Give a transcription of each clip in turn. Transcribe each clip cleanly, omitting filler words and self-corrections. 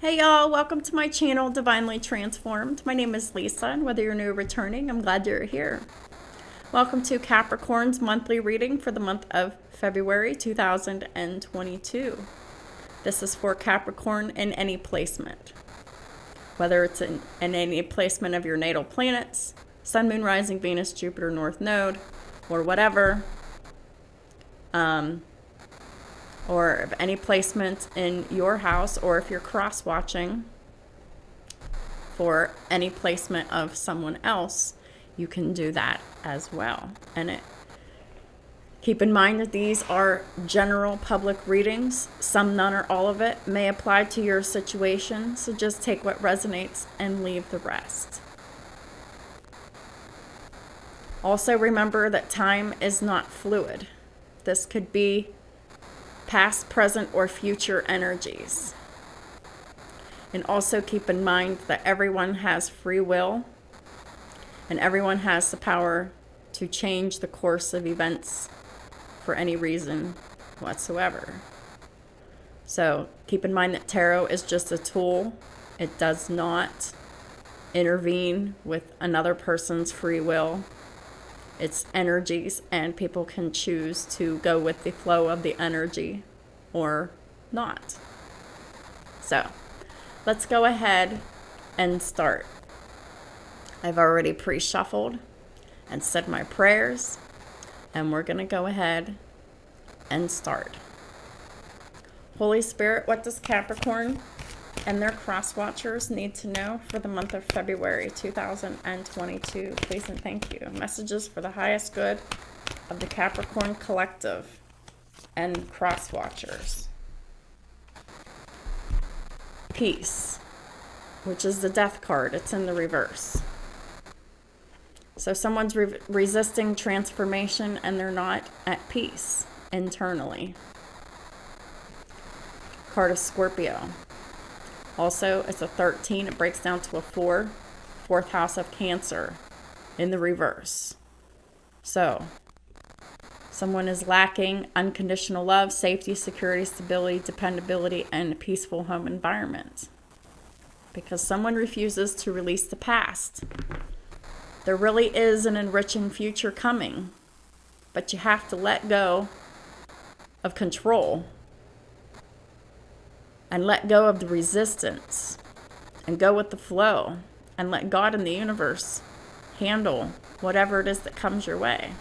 Hey y'all, welcome to my channel, Divinely Transformed. My name is Lisa, and whether you're new or returning, I'm glad you're here. Welcome to Capricorn's monthly reading for the month of February 2022. This is for Capricorn in any placement. Whether it's in any placement of your natal planets, Sun, Moon, Rising, Venus, Jupiter, North Node, or whatever. Or any placement in your house, or if you're cross-watching for any placement of someone else, you can do that as well. And keep in mind that these are general public readings. Some, none, or all of it may apply to your situation, so just take what resonates and leave the rest. Also remember that time is not fluid. This could be past, present, or future energies. And also keep in mind that everyone has free will and everyone has the power to change the course of events for any reason whatsoever. So keep in mind that tarot is just a tool. It does not intervene with another person's free will. It's energies, and people can choose to go with the flow of the energy or not. So let's go ahead and start. I've already pre-shuffled and said my prayers, and we're going to go ahead and start. Holy Spirit, what does Capricorn and their cross-watchers need to know for the month of February 2022? Please and thank you. Messages for the highest good of the Capricorn collective and cross-watchers. Peace, which is the death card. It's in the reverse. So someone's resisting transformation and they're not at peace internally. Card of Scorpio. Also, it's a 13. It breaks down to a 4. Fourth house of Cancer in the reverse. So, someone is lacking unconditional love, safety, security, stability, dependability, and a peaceful home environment. Because someone refuses to release the past. There really is an enriching future coming, but you have to let go of control. And let go of the resistance and go with the flow and let God and the universe handle whatever it is that comes your way.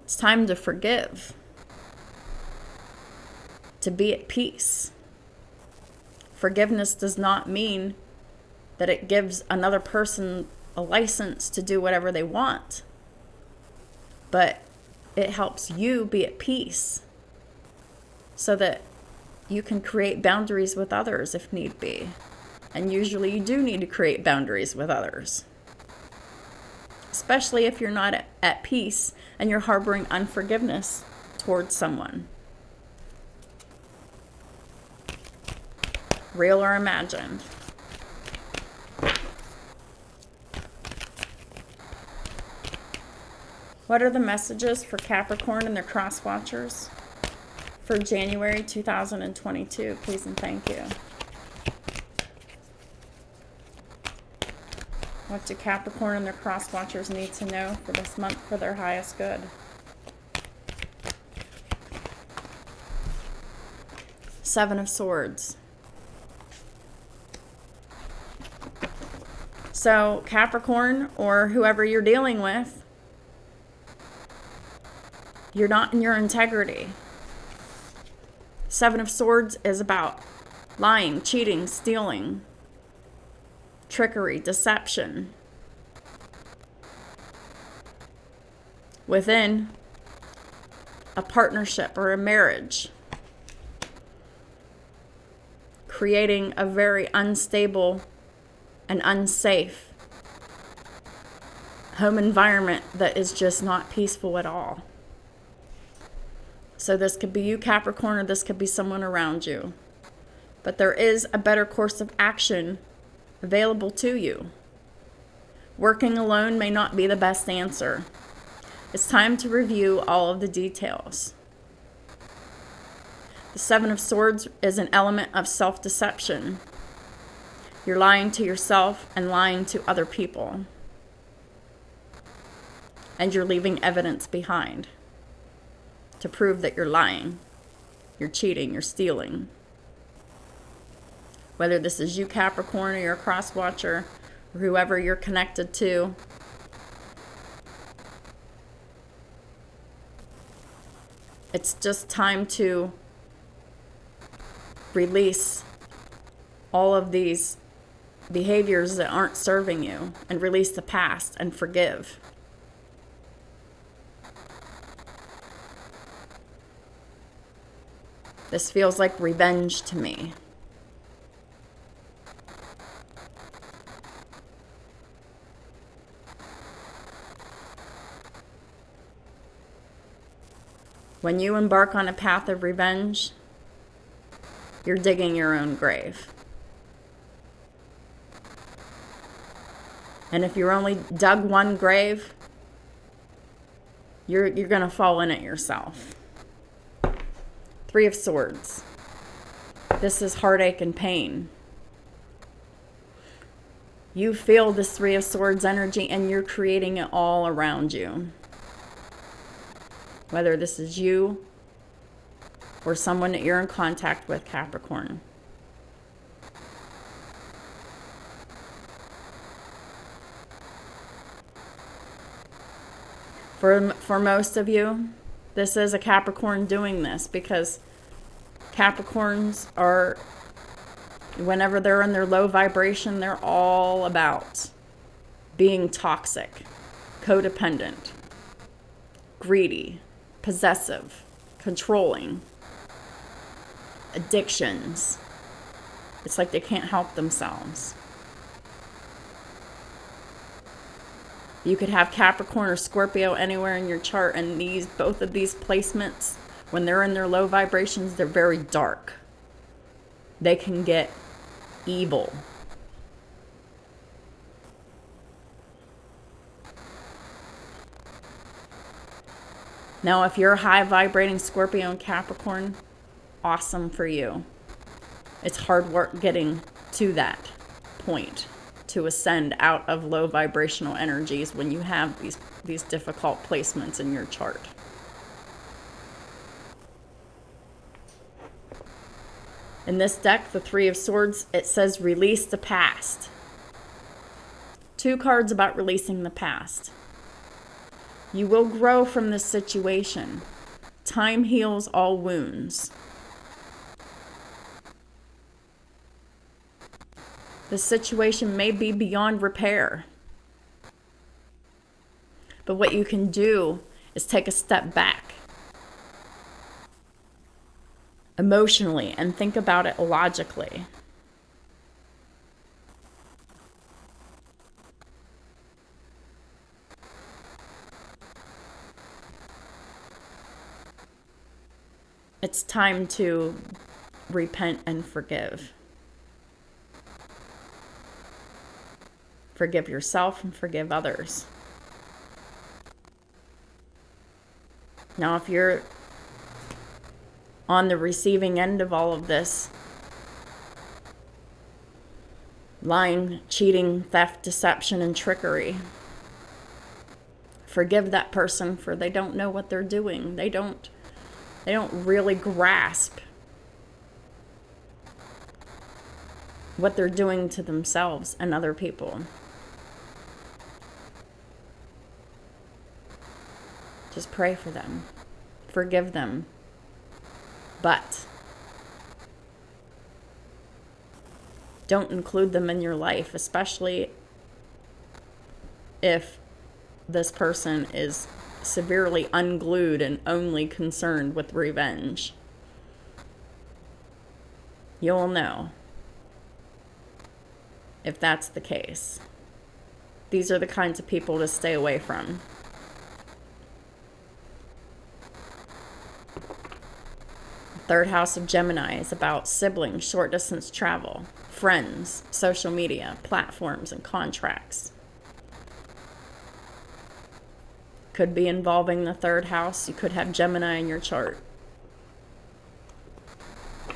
It's time to forgive, to be at peace. Forgiveness does not mean that it gives another person a license to do whatever they want, but it helps you be at peace so that you can create boundaries with others if need be. And usually you do need to create boundaries with others, especially if you're not at peace and you're harboring unforgiveness towards someone. Real or imagined. What are the messages for Capricorn and their cross-watchers for January 2022? Please and thank you. What do Capricorn and their cross-watchers need to know for this month for their highest good? Seven of Swords. So Capricorn, or whoever you're dealing with, you're not in your integrity. Seven of Swords is about lying, cheating, stealing, trickery, deception. Within a partnership or a marriage. Creating a very unstable and unsafe home environment that is just not peaceful at all. So this could be you, Capricorn, or this could be someone around you. But there is a better course of action available to you. Working alone may not be the best answer. It's time to review all of the details. The Seven of Swords is an element of self-deception. You're lying to yourself and lying to other people. And you're leaving evidence behind to prove that you're lying, you're cheating, you're stealing. Whether this is you, Capricorn, or you're a cross-watcher, or whoever you're connected to, it's just time to release all of these behaviors that aren't serving you and release the past and forgive. This feels like revenge to me. When you embark on a path of revenge, you're digging your own grave. And if you're only dug one grave, you're going to fall in it yourself. Three of Swords. This is heartache and pain. You feel this Three of Swords energy and you're creating it all around you. Whether this is you or someone that you're in contact with, Capricorn. For most of you, this is a Capricorn doing this, because Capricorns are, whenever they're in their low vibration, they're all about being toxic, codependent, greedy, possessive, controlling, addictions. It's like they can't help themselves. You could have Capricorn or Scorpio anywhere in your chart, and both of these placements, when they're in their low vibrations, they're very dark. They can get evil. Now, if you're high vibrating Scorpio and Capricorn, awesome for you. It's hard work getting to that point, to ascend out of low vibrational energies when you have these difficult placements in your chart. In this deck, the Three of Swords, it says release the past. 2 cards about releasing the past. You will grow from this situation. Time heals all wounds. The situation may be beyond repair. But what you can do is take a step back emotionally and think about it logically. It's time to repent and forgive. Forgive yourself and forgive others. Now, if you're on the receiving end of all of this, lying, cheating, theft, deception, and trickery, forgive that person, for they don't know what they're doing. They don't really grasp what they're doing to themselves and other people. Just pray for them. Forgive them. But don't include them in your life, especially if this person is severely unglued and only concerned with revenge. You'll know if that's the case. These are the kinds of people to stay away from. Third house of Gemini is about siblings, short distance travel, friends, social media, platforms, and contracts. Could be involving the third house. You could have Gemini in your chart.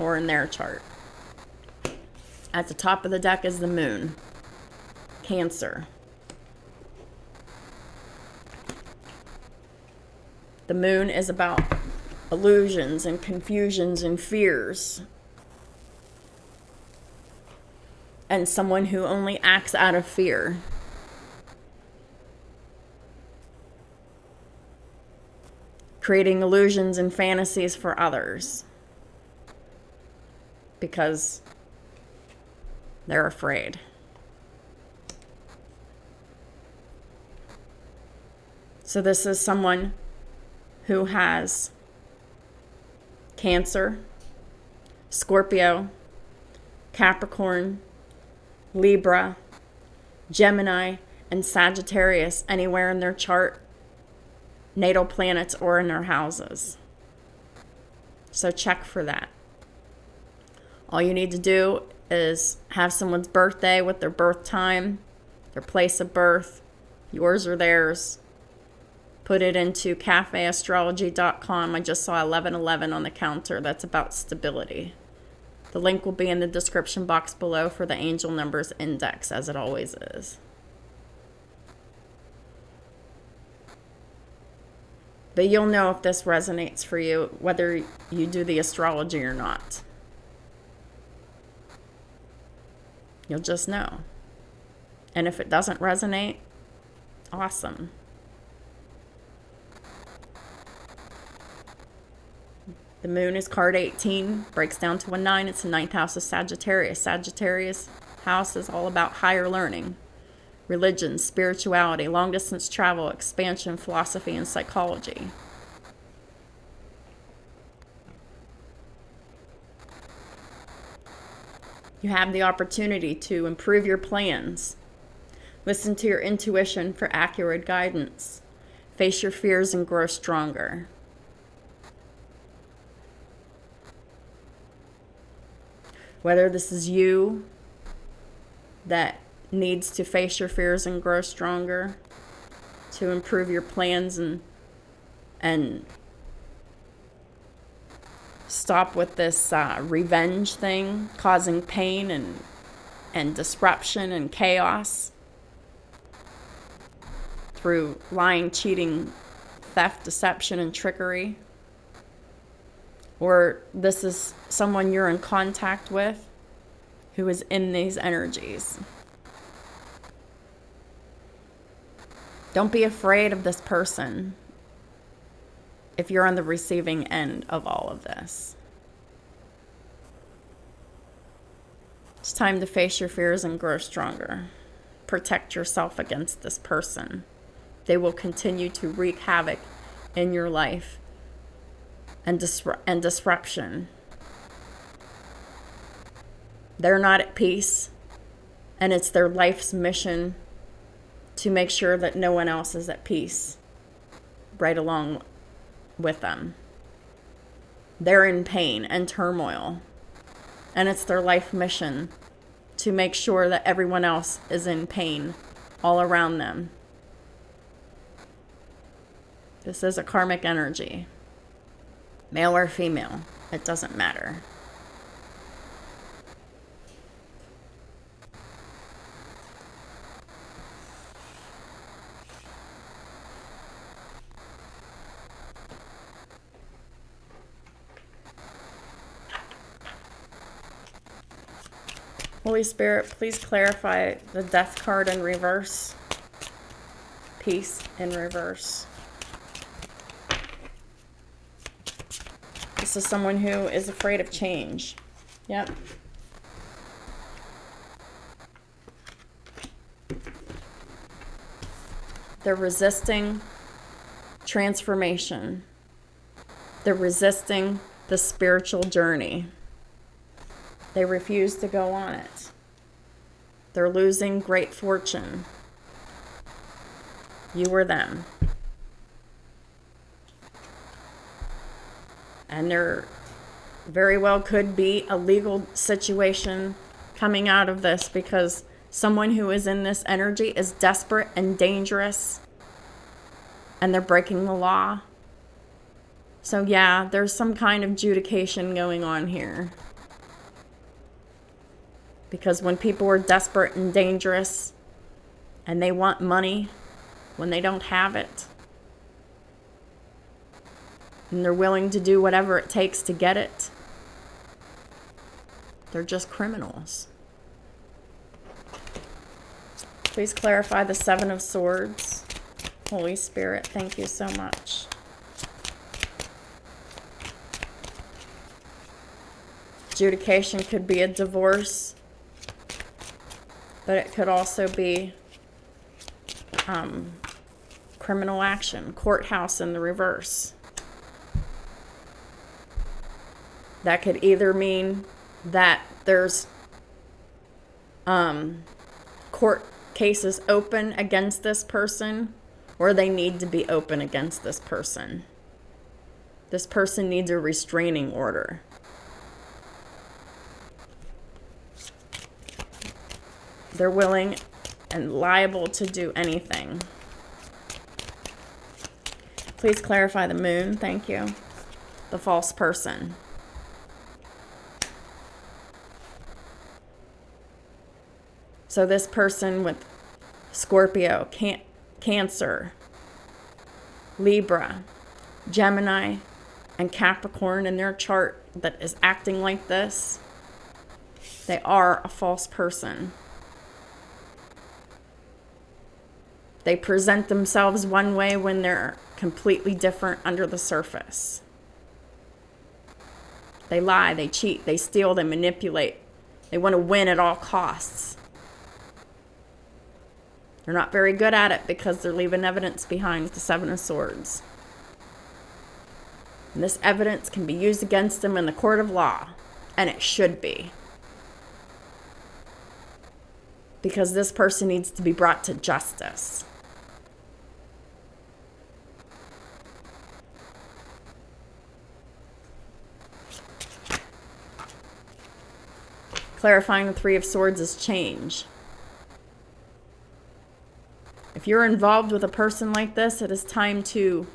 or in their chart. At the top of the deck is the moon, Cancer. The moon is about illusions and confusions and fears. And someone who only acts out of fear. Creating illusions and fantasies for others. Because they're afraid. So this is someone who has Cancer, Scorpio, Capricorn, Libra, Gemini, and Sagittarius anywhere in their chart, natal planets, or in their houses. So check for that. All you need to do is have someone's birthday with their birth time, their place of birth, yours or theirs. Put it into cafeastrology.com. I just saw 1111 on the counter. That's about stability. The link will be in the description box below for the angel numbers index, as it always is. But you'll know if this resonates for you, whether you do the astrology or not. You'll just know. And if it doesn't resonate, awesome. The moon is card 18, breaks down to a 9. It's the 9th house of Sagittarius. Sagittarius house is all about higher learning, religion, spirituality, long distance travel, expansion, philosophy, and psychology. You have the opportunity to improve your plans. Listen to your intuition for accurate guidance. Face your fears and grow stronger. Whether this is you that needs to face your fears and grow stronger, to improve your plans and stop with this revenge thing, causing pain and disruption and chaos through lying, cheating, theft, deception, and trickery. Or this is someone you're in contact with who is in these energies. Don't be afraid of this person if you're on the receiving end of all of this. It's time to face your fears and grow stronger. Protect yourself against this person. They will continue to wreak havoc in your life and disruption. They're not at peace, and it's their life's mission to make sure that no one else is at peace right along with them. They're in pain and turmoil, and it's their life mission to make sure that everyone else is in pain all around them. This is a karmic energy. Male or female, it doesn't matter. Holy Spirit, please clarify the Death card in reverse. Peace in reverse. This is someone who is afraid of change. Yep. They're resisting transformation. They're resisting the spiritual journey. They refuse to go on it. They're losing great fortune. You or them. And there very well could be a legal situation coming out of this, because someone who is in this energy is desperate and dangerous, and they're breaking the law. So yeah, there's some kind of adjudication going on here. Because when people are desperate and dangerous and they want money when they don't have it, and they're willing to do whatever it takes to get it, they're just criminals. Please clarify the Seven of Swords. Holy Spirit, thank you so much. Adjudication could be a divorce, but it could also be criminal action, courthouse in the reverse. That could either mean that there's court cases open against this person, or they need to be open against this person. This person needs a restraining order. They're willing and liable to do anything. Please clarify the moon. Thank you. The false person. So this person with Scorpio, Cancer, Libra, Gemini, and Capricorn in their chart that is acting like this, they are a false person. They present themselves one way when they're completely different under the surface. They lie, they cheat, they steal, they manipulate. They want to win at all costs. They're not very good at it because they're leaving evidence behind with the Seven of Swords. And this evidence can be used against them in the court of law, and it should be. Because this person needs to be brought to justice. Clarifying the Three of Swords is change. If you're involved with a person like this, it is time to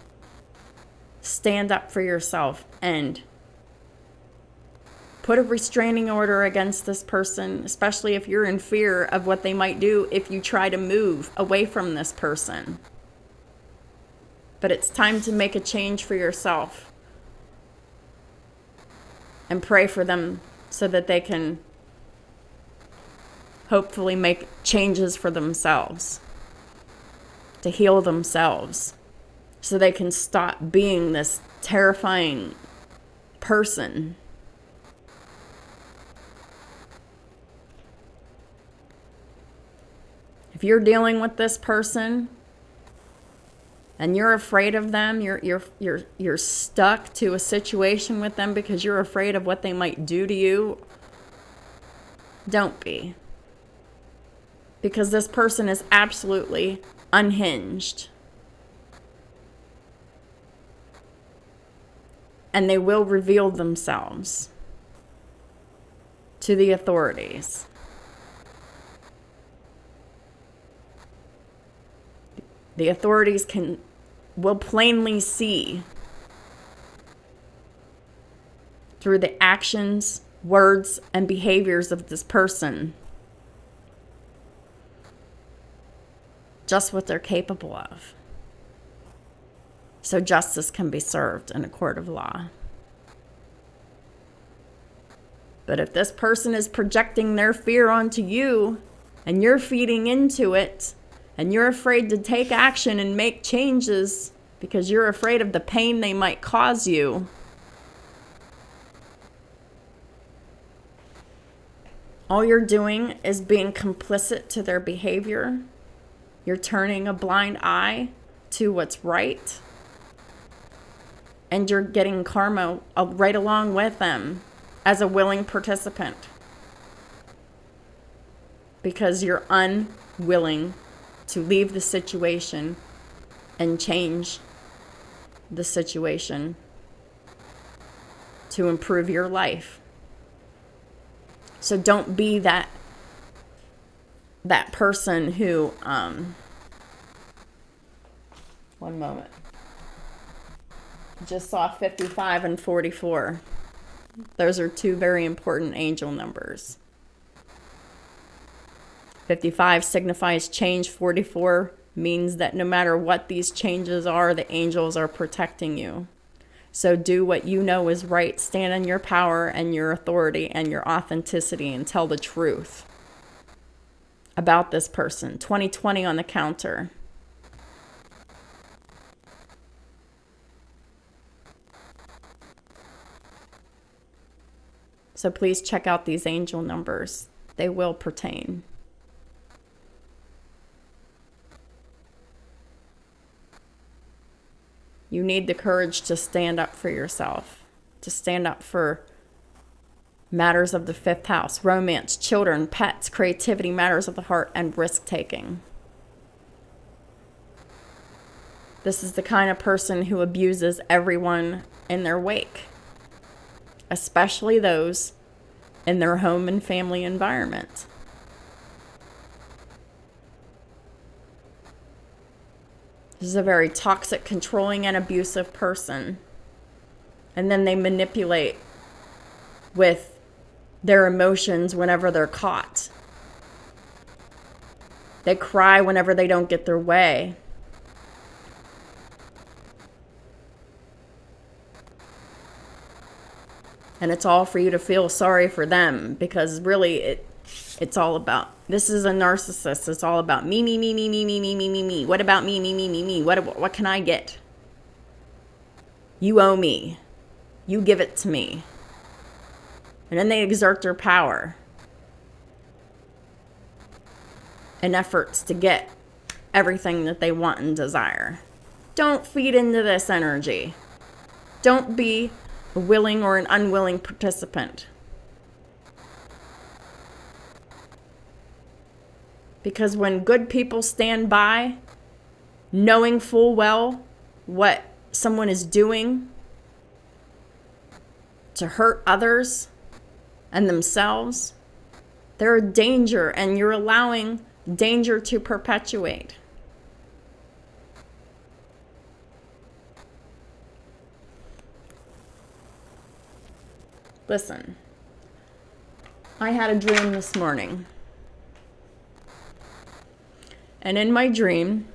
stand up for yourself and put a restraining order against this person, especially if you're in fear of what they might do if you try to move away from this person. But it's time to make a change for yourself and pray for them so that they can hopefully make changes for themselves, to heal themselves, so they can stop being this terrifying person. If you're dealing with this person and you're afraid of them, you're stuck to a situation with them because you're afraid of what they might do to you, don't be. Because this person is absolutely unhinged. And they will reveal themselves to the authorities. The authorities will plainly see through the actions, words, and behaviors of this person just what they're capable of. So justice can be served in a court of law. But if this person is projecting their fear onto you and you're feeding into it and you're afraid to take action and make changes because you're afraid of the pain they might cause you, all you're doing is being complicit to their behavior. You're turning a blind eye to what's right. And you're getting karma right along with them as a willing participant. Because you're unwilling to leave the situation and change the situation to improve your life. So don't be that person who, one moment. Just saw 55 and 44. Those are two very important angel numbers. 55 signifies change. 44 means that no matter what these changes are, the angels are protecting you. So do what you know is right. Stand in your power and your authority and your authenticity and tell the truth about this person. 2020 on the counter. So please check out these angel numbers. They will pertain. You need the courage to stand up for yourself, to stand up for matters of the fifth house, romance, children, pets, creativity, matters of the heart, and risk-taking. This is the kind of person who abuses everyone in their wake, especially those in their home and family environment. This is a very toxic, controlling, and abusive person. And then they manipulate with their emotions whenever they're caught. They cry whenever they don't get their way. And it's all for you to feel sorry for them, because really it's all about, this is a narcissist. It's all about me, me, me, me, me, me, me, me, me, me. What about me, me, me, me, me? What can I get? You owe me. You give it to me. And then they exert their power in efforts to get everything that they want and desire. Don't feed into this energy. Don't be a willing or an unwilling participant. Because when good people stand by, knowing full well what someone is doing to hurt others and themselves, they're a danger, and you're allowing danger to perpetuate. Listen, I had a dream this morning. And in my dream,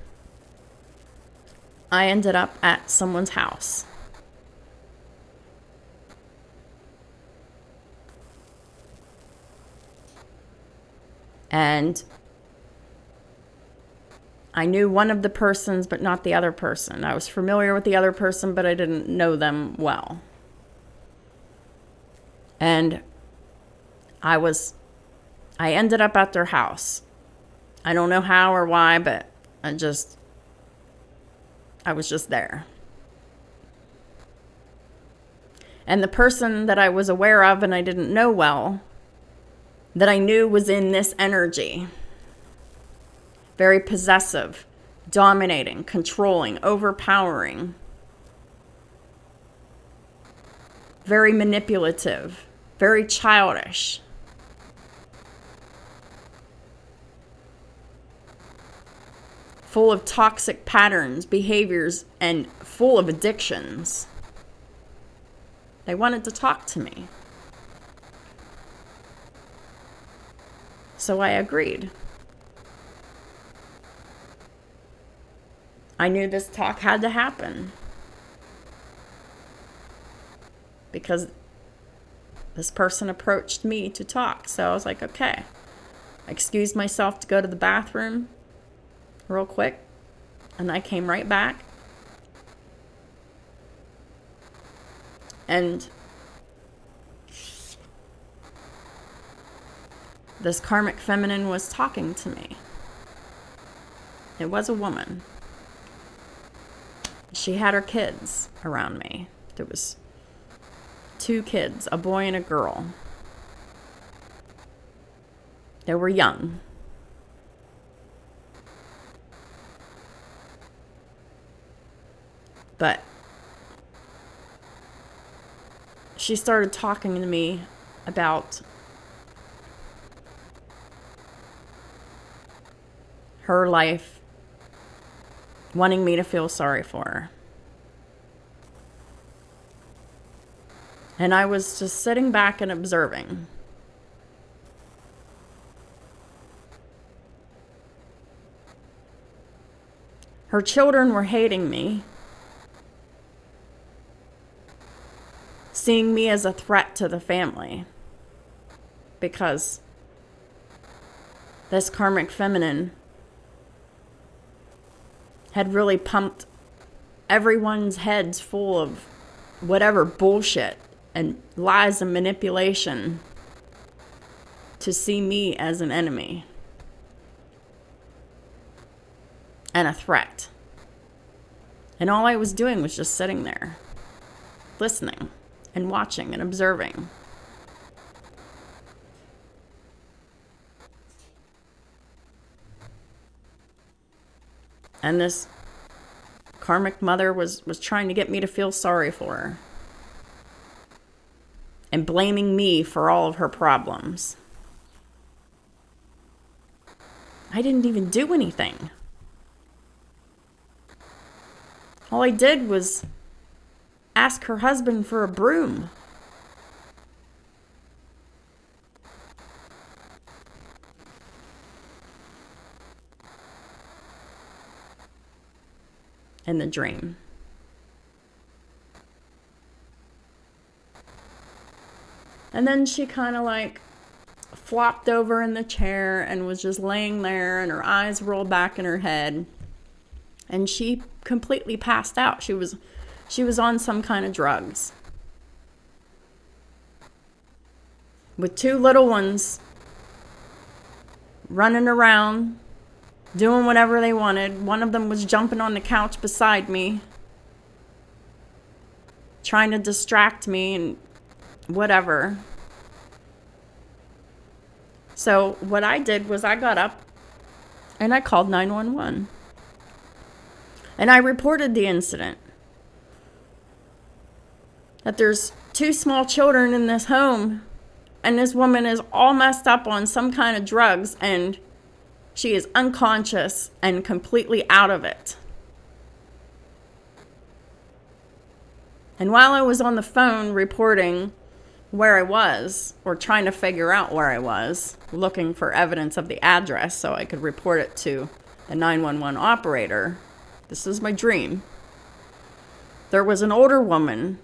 I ended up at someone's house. And I knew one of the persons, but not the other person. I was familiar with the other person, but I didn't know them well. And I ended up at their house. I don't know how or why, but I was just there. And the person that I was aware of and I didn't know well, that I knew was in this energy. Very possessive, dominating, controlling, overpowering. Very manipulative, very childish. Full of toxic patterns, behaviors, and full of addictions. They wanted to talk to me. So I agreed. I knew this talk had to happen. Because this person approached me to talk. So I was like, okay. I excused myself to go to the bathroom real quick. And I came right back. And this karmic feminine was talking to me. It was a woman. She had her kids around me. There was 2 kids, a boy and a girl. They were young. But she started talking to me about her life, wanting me to feel sorry for her. And I was just sitting back and observing. Her children were hating me, seeing me as a threat to the family, because this karmic feminine had really pumped everyone's heads full of whatever bullshit and lies and manipulation to see me as an enemy and a threat. And all I was doing was just sitting there, listening and watching and observing. And this karmic mother was trying to get me to feel sorry for her and blaming me for all of her problems. I didn't even do anything. All I did was ask her husband for a broom. In the dream. And then she kind of like flopped over in the chair and was just laying there, and her eyes rolled back in her head. And she completely passed out. She was on some kind of drugs. With two little ones running around, doing whatever they wanted. One of them was jumping on the couch beside me, trying to distract me and whatever. So what I did was I got up and I called 911. And I reported the incident. That there's two small children in this home, and this woman is all messed up on some kind of drugs, and she is unconscious and completely out of it. And while I was on the phone reporting where I was, or trying to figure out where I was, looking for evidence of the address so I could report it to the 911 operator, this is my dream. There was an older woman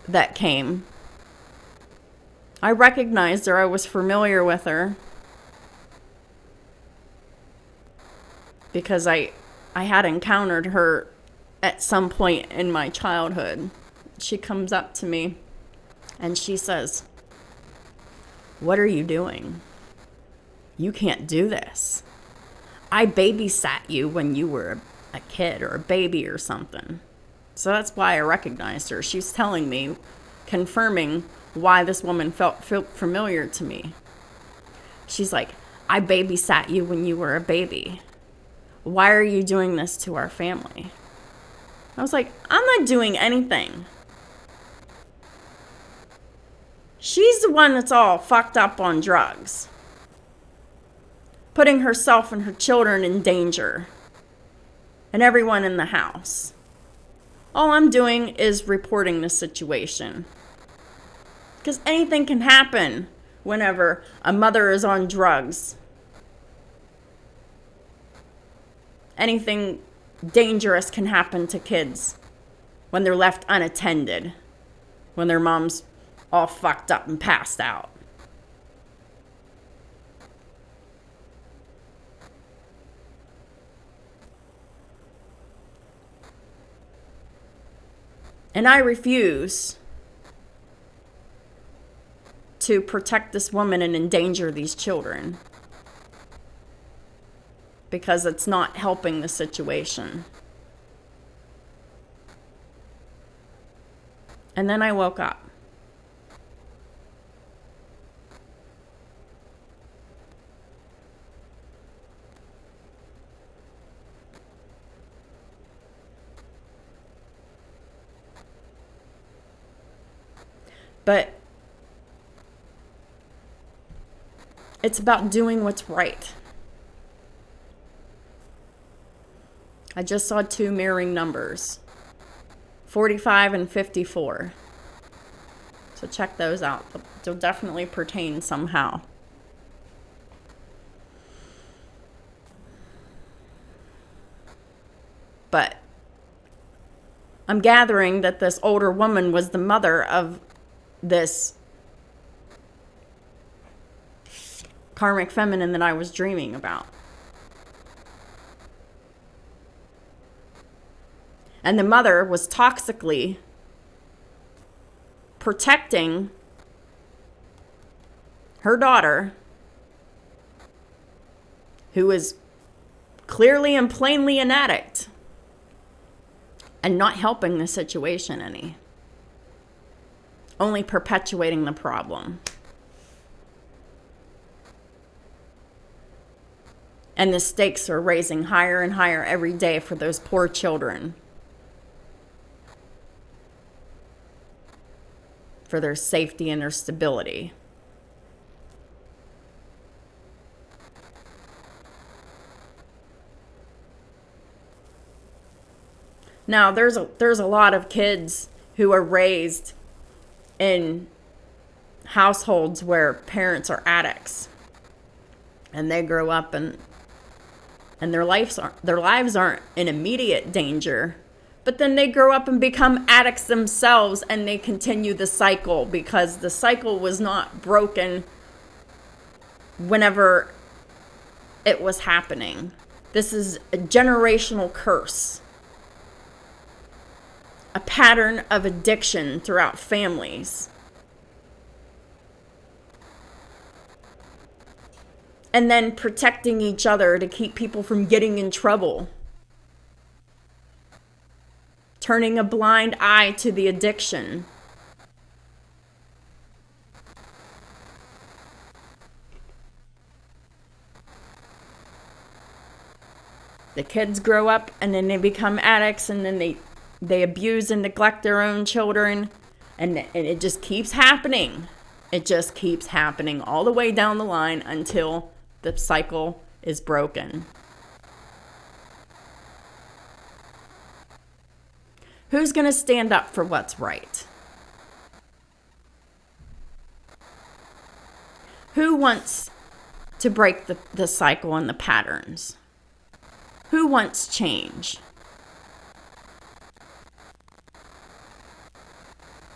that came. I recognized her. I was familiar with her because I had encountered her at some point in my childhood. She comes up to me and she says, "What are you doing? You can't do this. I babysat you when you were a kid or a baby or something." So that's why I recognized her. She's telling me, confirming why this woman felt familiar to me. She's like, "I babysat you when you were a baby. Why are you doing this to our family?" I was like, "I'm not doing anything. She's the one that's all fucked up on drugs, putting herself and her children in danger, and everyone in the house. All I'm doing is reporting the situation. Because anything can happen whenever a mother is on drugs. Anything dangerous can happen to kids when they're left unattended, when their mom's all fucked up and passed out." And I refuse to protect this woman and endanger these children, because it's not helping the situation. And then I woke up. But it's about doing what's right. I just saw two mirroring numbers, 45 and 54. So check those out. They'll definitely pertain somehow. But I'm gathering that this older woman was the mother of this karmic feminine that I was dreaming about. And the mother was toxically protecting her daughter, who is clearly and plainly an addict, and not helping the situation any. Only perpetuating the problem. And the stakes are raising higher and higher every day for those poor children. For their safety and their stability. Now, there's a lot of kids who are raised in households where parents are addicts, and they grow up and their lives aren't in immediate danger, but then they grow up and become addicts themselves, and they continue the cycle because the cycle was not broken whenever it was happening. This is a generational curse. A pattern of addiction throughout families. And then protecting each other to keep people from getting in trouble. Turning a blind eye to the addiction. The kids grow up and then they become addicts, and then they abuse and neglect their own children, and it just keeps happening. It just keeps happening all the way down the line until the cycle is broken. Who's going to stand up for what's right? Who wants to break the cycle and the patterns? Who wants change?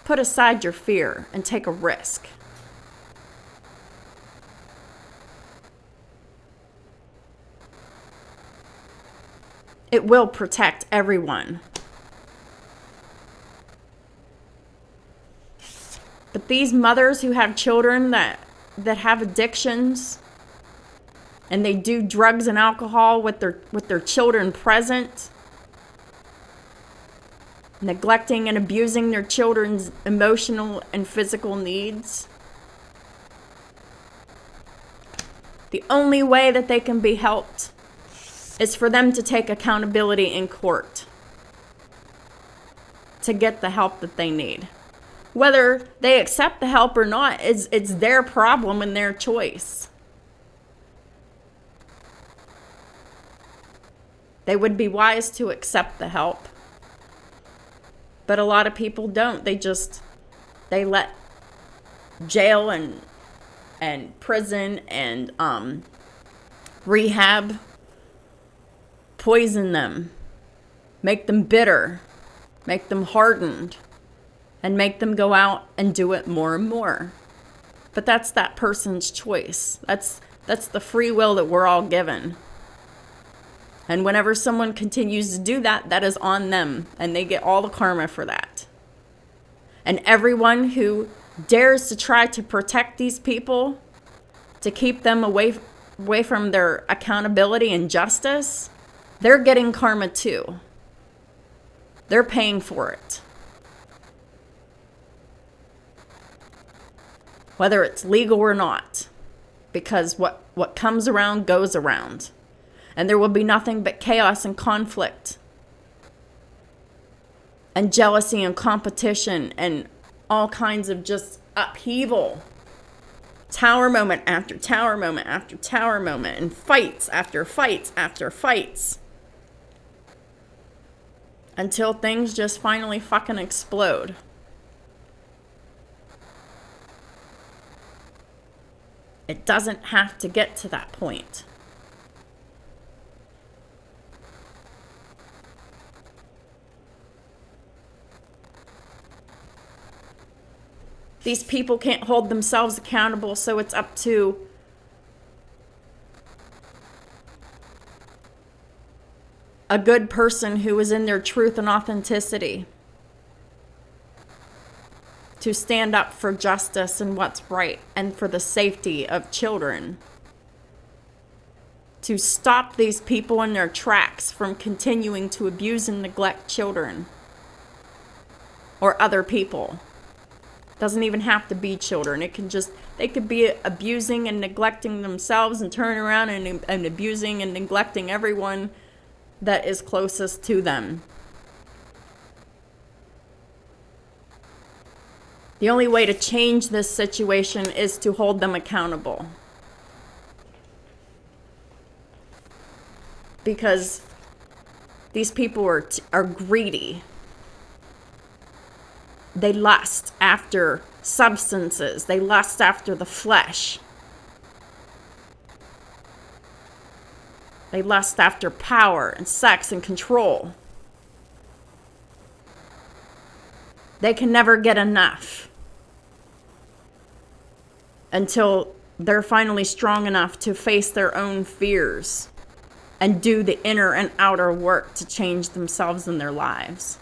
Put aside your fear and take a risk. It will protect everyone. But these mothers who have children that have addictions, and they do drugs and alcohol with their children present, neglecting and abusing their children's emotional and physical needs. The only way that they can be helped is for them to take accountability in court to get the help that they need. Whether they accept the help or not, it's their problem and their choice. They would be wise to accept the help. But a lot of people don't. They let jail and prison and rehab poison them, make them bitter, make them hardened, and make them go out and do it more and more. But that's that person's choice. That's the free will that we're all given. And whenever someone continues to do that, that is on them, and they get all the karma for that. And everyone who dares to try to protect these people, to keep them away from their accountability and justice, they're getting karma too. They're paying for it. Whether it's legal or not. Because what comes around goes around. And there will be nothing but chaos and conflict. And jealousy and competition and all kinds of just upheaval. Tower moment after tower moment after tower moment. And fights after fights after fights. Until things just finally fucking explode. It doesn't have to get to that point. These people can't hold themselves accountable, so it's up to a good person who is in their truth and authenticity to stand up for justice and what's right and for the safety of children. To stop these people in their tracks from continuing to abuse and neglect children or other people. Doesn't even have to be children. They could be abusing and neglecting themselves and turn around and abusing and neglecting everyone that is closest to them. The only way to change this situation is to hold them accountable. Because these people are greedy. They lust after substances. They lust after the flesh. They lust after power and sex and control. They can never get enough until they're finally strong enough to face their own fears and do the inner and outer work to change themselves and their lives.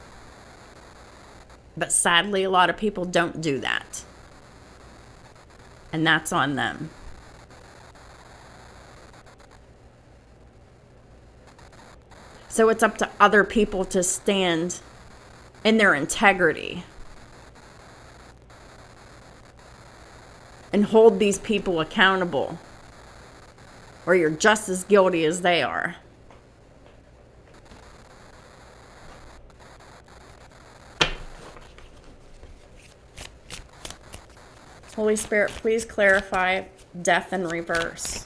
But sadly, a lot of people don't do that. And that's on them. So it's up to other people to stand in their integrity and hold these people accountable, or you're just as guilty as they are. Holy Spirit, please clarify death in reverse.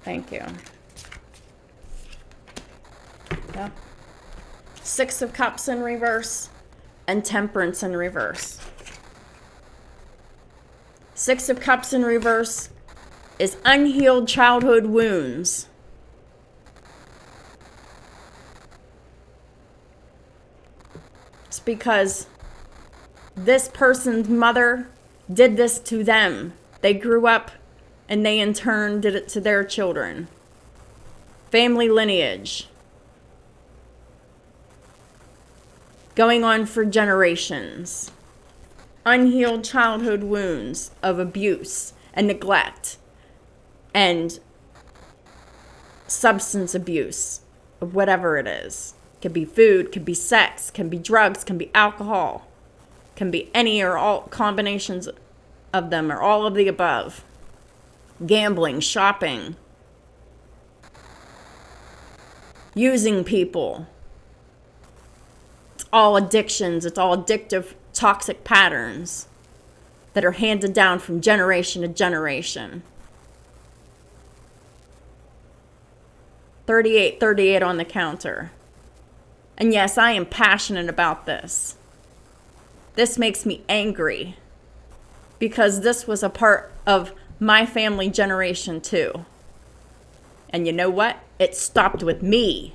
Thank you. Yeah. 6 of Cups in reverse and Temperance in reverse. 6 of Cups in reverse is unhealed childhood wounds. It's because this person's mother did this to them. They grew up and they in turn did it to their children. Family lineage. Going on for generations. Unhealed childhood wounds of abuse and neglect and substance abuse, of whatever it is. Could be food, could be sex, can be drugs, can be alcohol, can be any or all combinations of them or all of the above. Gambling, shopping, using people. It's all addictions. It's all addictive, toxic patterns that are handed down from generation to generation. 38 on the counter. And yes, I am passionate about this. This makes me angry because this was a part of my family generation too. And you know what? It stopped with me.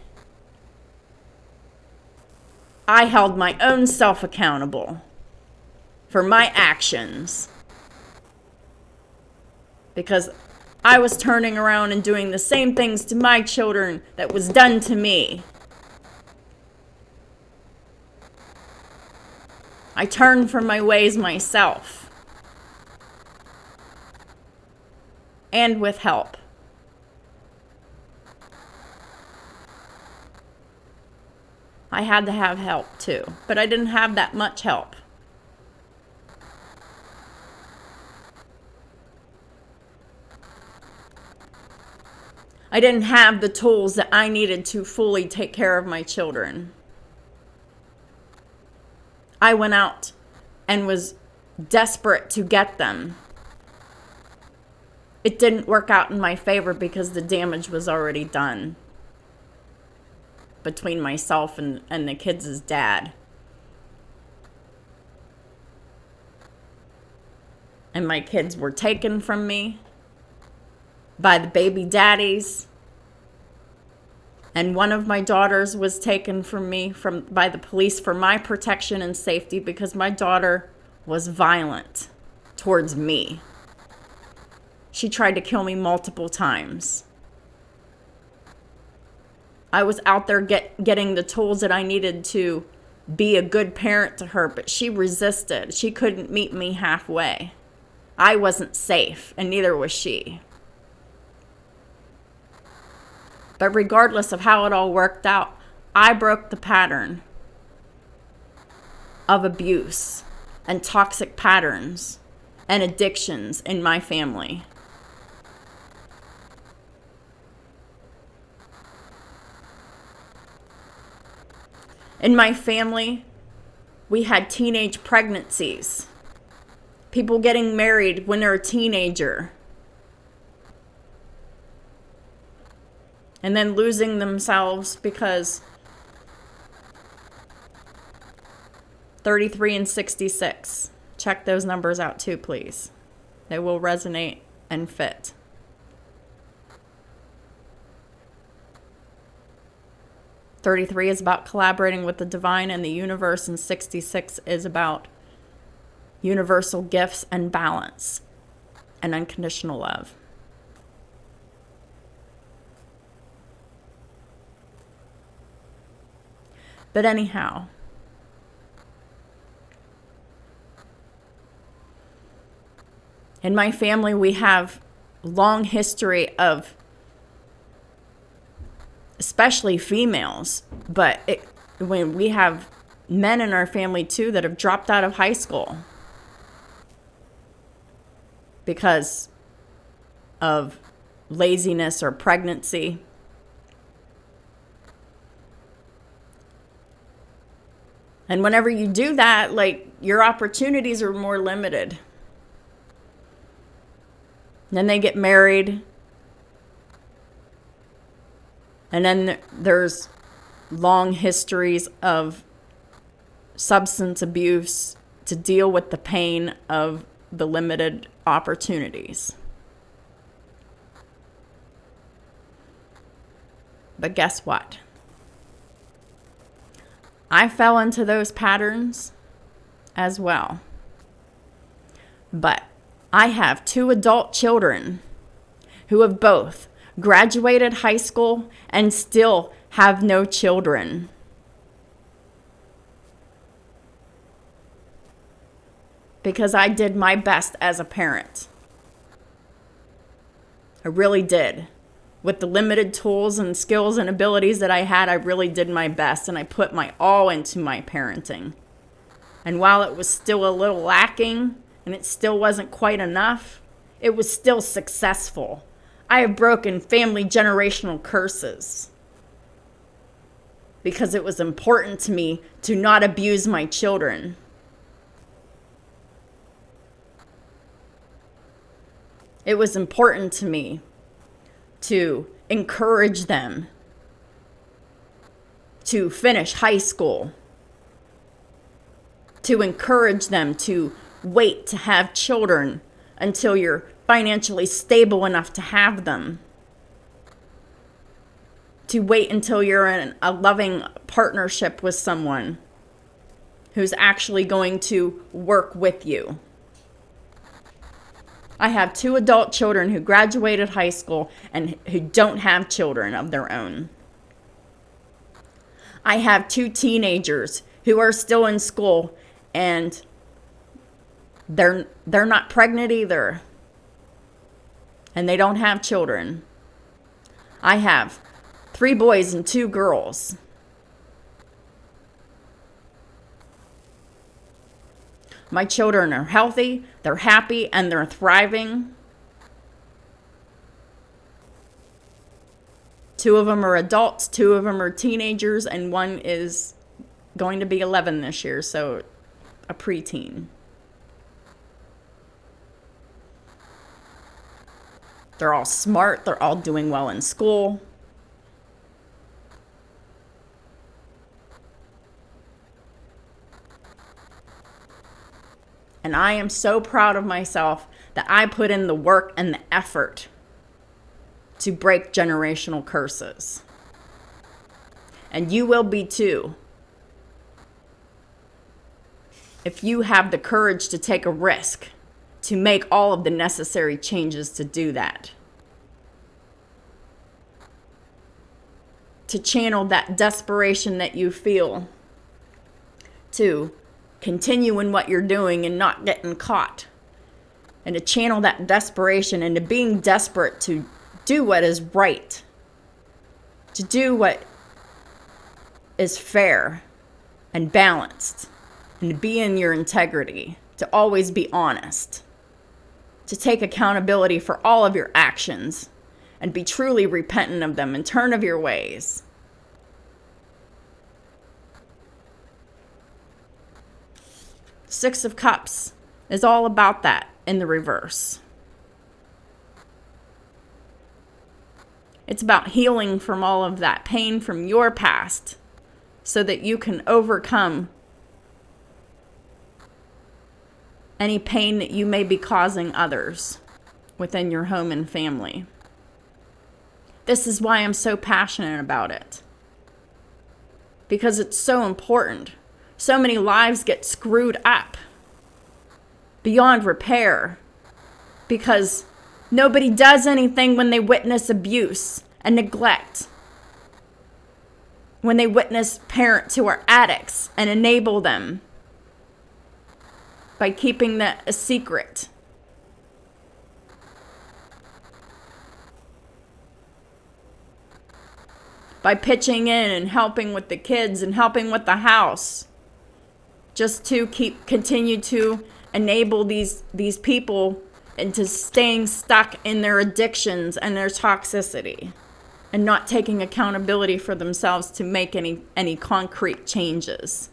I held my own self accountable for my actions because I was turning around and doing the same things to my children that was done to me. I turned from my ways myself. And with help. I had to have help too, but I didn't have that much help. I didn't have the tools that I needed to fully take care of my children. I went out and was desperate to get them. It didn't work out in my favor because the damage was already done between myself and the kids' dad. and my kids were taken from me by the baby daddies. And one of my daughters was taken from me by the police for my protection and safety because my daughter was violent towards me. She tried to kill me multiple times. I was out there getting the tools that I needed to be a good parent to her, but she resisted. She couldn't meet me halfway. I wasn't safe, and neither was she. But regardless of how it all worked out, I broke the pattern of abuse and toxic patterns and addictions in my family. In my family, we had teenage pregnancies. People getting married when they're a teenager. And then losing themselves because 33 and 66. Check those numbers out too, please. They will resonate and fit. 33 is about collaborating with the divine and the universe, and 66 is about universal gifts and balance and unconditional love. But anyhow, in my family, we have long history of, especially females, but when we have men in our family too that have dropped out of high school because of laziness or pregnancy. And whenever you do that, like, your opportunities are more limited. Then they get married. And then there's long histories of substance abuse to deal with the pain of the limited opportunities. But guess what? I fell into those patterns as well. But I have 2 adult children who have both graduated high school and still have no children. Because I did my best as a parent. I really did. With the limited tools and skills and abilities that I had, I really did my best, and I put my all into my parenting. And while it was still a little lacking and it still wasn't quite enough, it was still successful. I have broken family generational curses because it was important to me to not abuse my children. It was important to me to encourage them to finish high school, to encourage them to wait to have children until you're financially stable enough to have them, to wait until you're in a loving partnership with someone who's actually going to work with you. I have 2 adult children who graduated high school and who don't have children of their own. I have 2 teenagers who are still in school and they're not pregnant either. And they don't have children. I have 3 boys and 2 girls. My children are healthy, they're happy, and they're thriving. 2 of them are adults, 2 of them are teenagers, and 1 is going to be 11 this year, so a preteen. They're all smart, they're all doing well in school. And I am so proud of myself that I put in the work and the effort to break generational curses. And you will be too, if you have the courage to take a risk, to make all of the necessary changes to do that. To channel that desperation that you feel to continue in what you're doing and not getting caught. And to channel that desperation into being desperate to do what is right. To do what is fair and balanced. And to be in your integrity. To always be honest. To take accountability for all of your actions. And be truly repentant of them and turn of your ways. Six of Cups is all about that in the reverse. It's about healing from all of that pain from your past so that you can overcome any pain that you may be causing others within your home and family. This is why I'm so passionate about it. Because it's so important. So many lives get screwed up beyond repair because nobody does anything when they witness abuse and neglect. When they witness parents who are addicts and enable them by keeping that a secret. By pitching in and helping with the kids and helping with the house. Just to continue to enable these people into staying stuck in their addictions and their toxicity. And not taking accountability for themselves to make any concrete changes.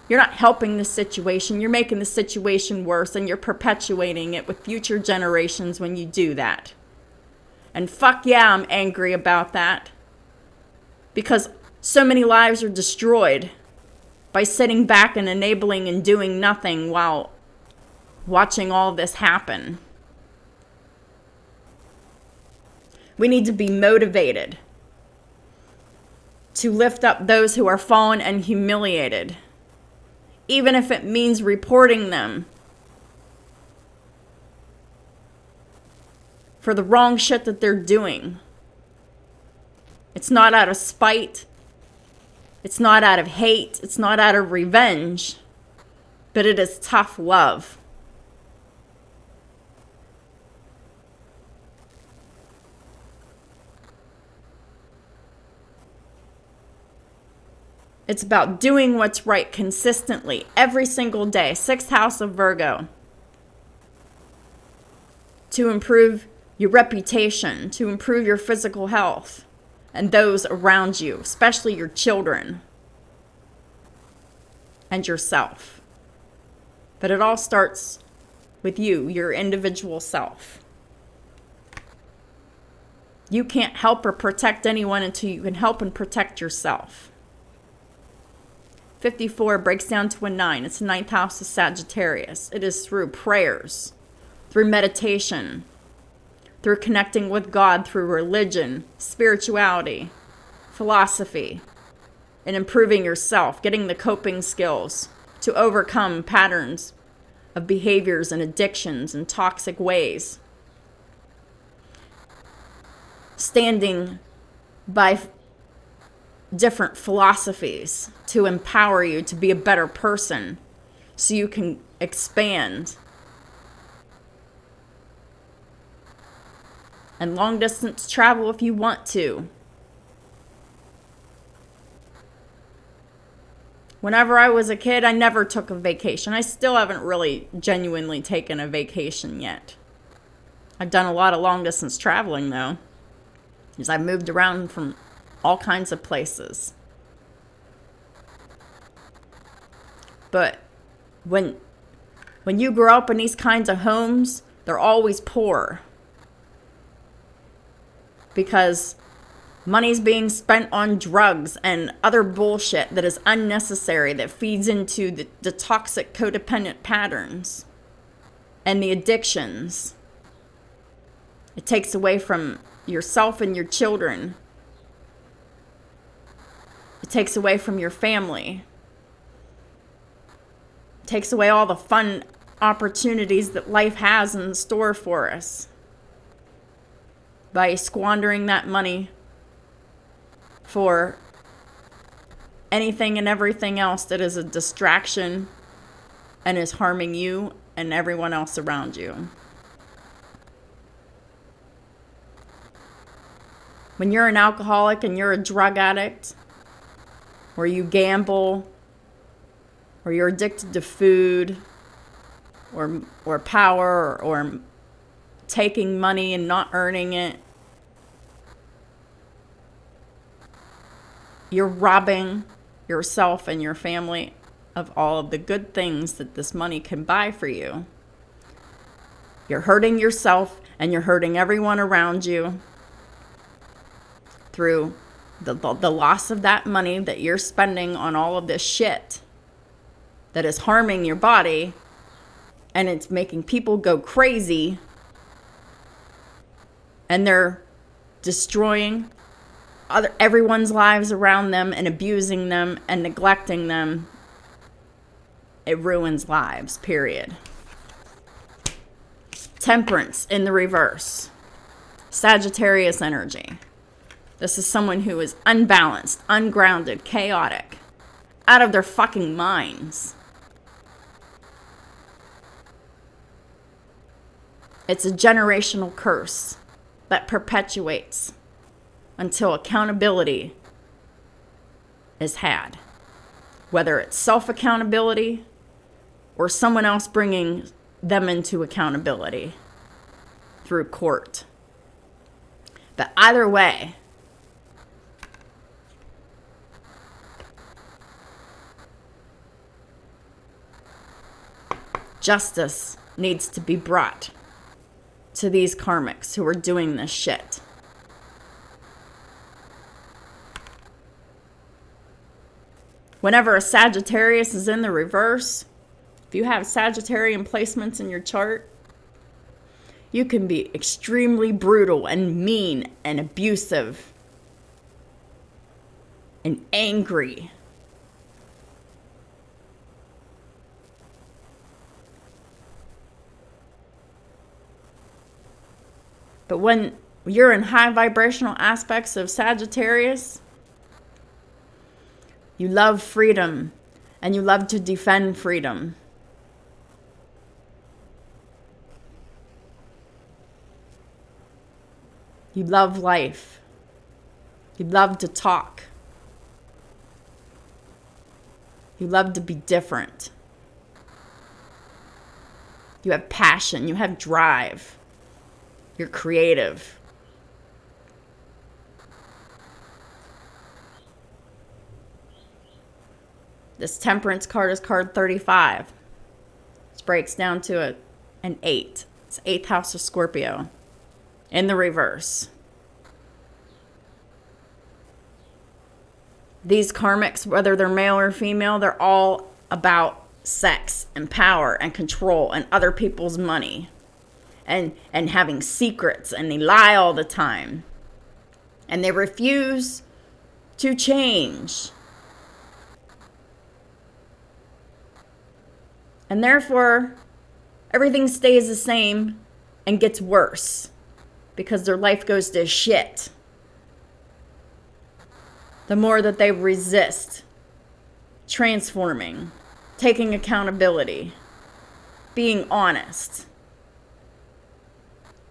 You're not helping the situation. You're making the situation worse and you're perpetuating it with future generations when you do that. And fuck yeah, I'm angry about that. Because so many lives are destroyed by sitting back and enabling and doing nothing while watching all this happen. We need to be motivated to lift up those who are fallen and humiliated, even if it means reporting them for the wrong shit that they're doing. It's not out of spite. It's not out of hate. It's not out of revenge. But it is tough love. It's about doing what's right consistently every single day. 6th house of Virgo. To improve your reputation, to improve your physical health and those around you, especially your children and yourself. But it all starts with you, your individual self. You can't help or protect anyone until you can help and protect yourself. 54 breaks down to a 9. It's the 9th house of Sagittarius. It is through prayers, through meditation, through connecting with God, through religion, spirituality, philosophy, and improving yourself, getting the coping skills to overcome patterns of behaviors and addictions and toxic ways. Standing by different philosophies to empower you to be a better person so you can expand. And long distance travel if you want to. Whenever I was a kid, I never took a vacation. I still haven't really genuinely taken a vacation yet. I've done a lot of long distance traveling though, because I've moved around from all kinds of places. But when you grow up in these kinds of homes, they're always poor. Because Money's being spent on drugs and other bullshit that is unnecessary, that feeds into the toxic codependent patterns and the addictions. It takes away from yourself and your children. It takes away from your family. It takes away all the fun opportunities that life has in store for us by squandering that money for anything and everything else that is a distraction and is harming you and everyone else around you. When you're an alcoholic and you're a drug addict, or you gamble, or you're addicted to food, or power, or taking money and not earning it, you're robbing yourself and your family of all of the good things that this money can buy for you. You're hurting yourself and you're hurting everyone around you through the loss of that money that you're spending on all of this shit that is harming your body, and it's making people go crazy, and they're destroying everyone's lives around them and abusing them and neglecting them. It ruins lives, period. Temperance in the reverse. Sagittarius energy. This is someone who is unbalanced, ungrounded, chaotic, out of their fucking minds. It's a generational curse that perpetuates until accountability is had. Whether it's self-accountability or someone else bringing them into accountability through court. But either way, justice needs to be brought to these karmics who are doing this shit. Whenever a Sagittarius is in the reverse, if you have Sagittarian placements in your chart, you can be extremely brutal and mean and abusive and angry. But when you're in high vibrational aspects of Sagittarius, you love freedom and you love to defend freedom. You love life. You love to talk. You love to be different. You have passion. You have drive. You're creative. This Temperance card is card 35. This breaks down to an 8. It's 8th house of Scorpio in the reverse. These karmics, whether they're male or female, they're all about sex and power and control and other people's money and having secrets, and they lie all the time. And they refuse to change. And therefore, everything stays the same and gets worse because their life goes to shit. The more that they resist transforming, taking accountability, being honest,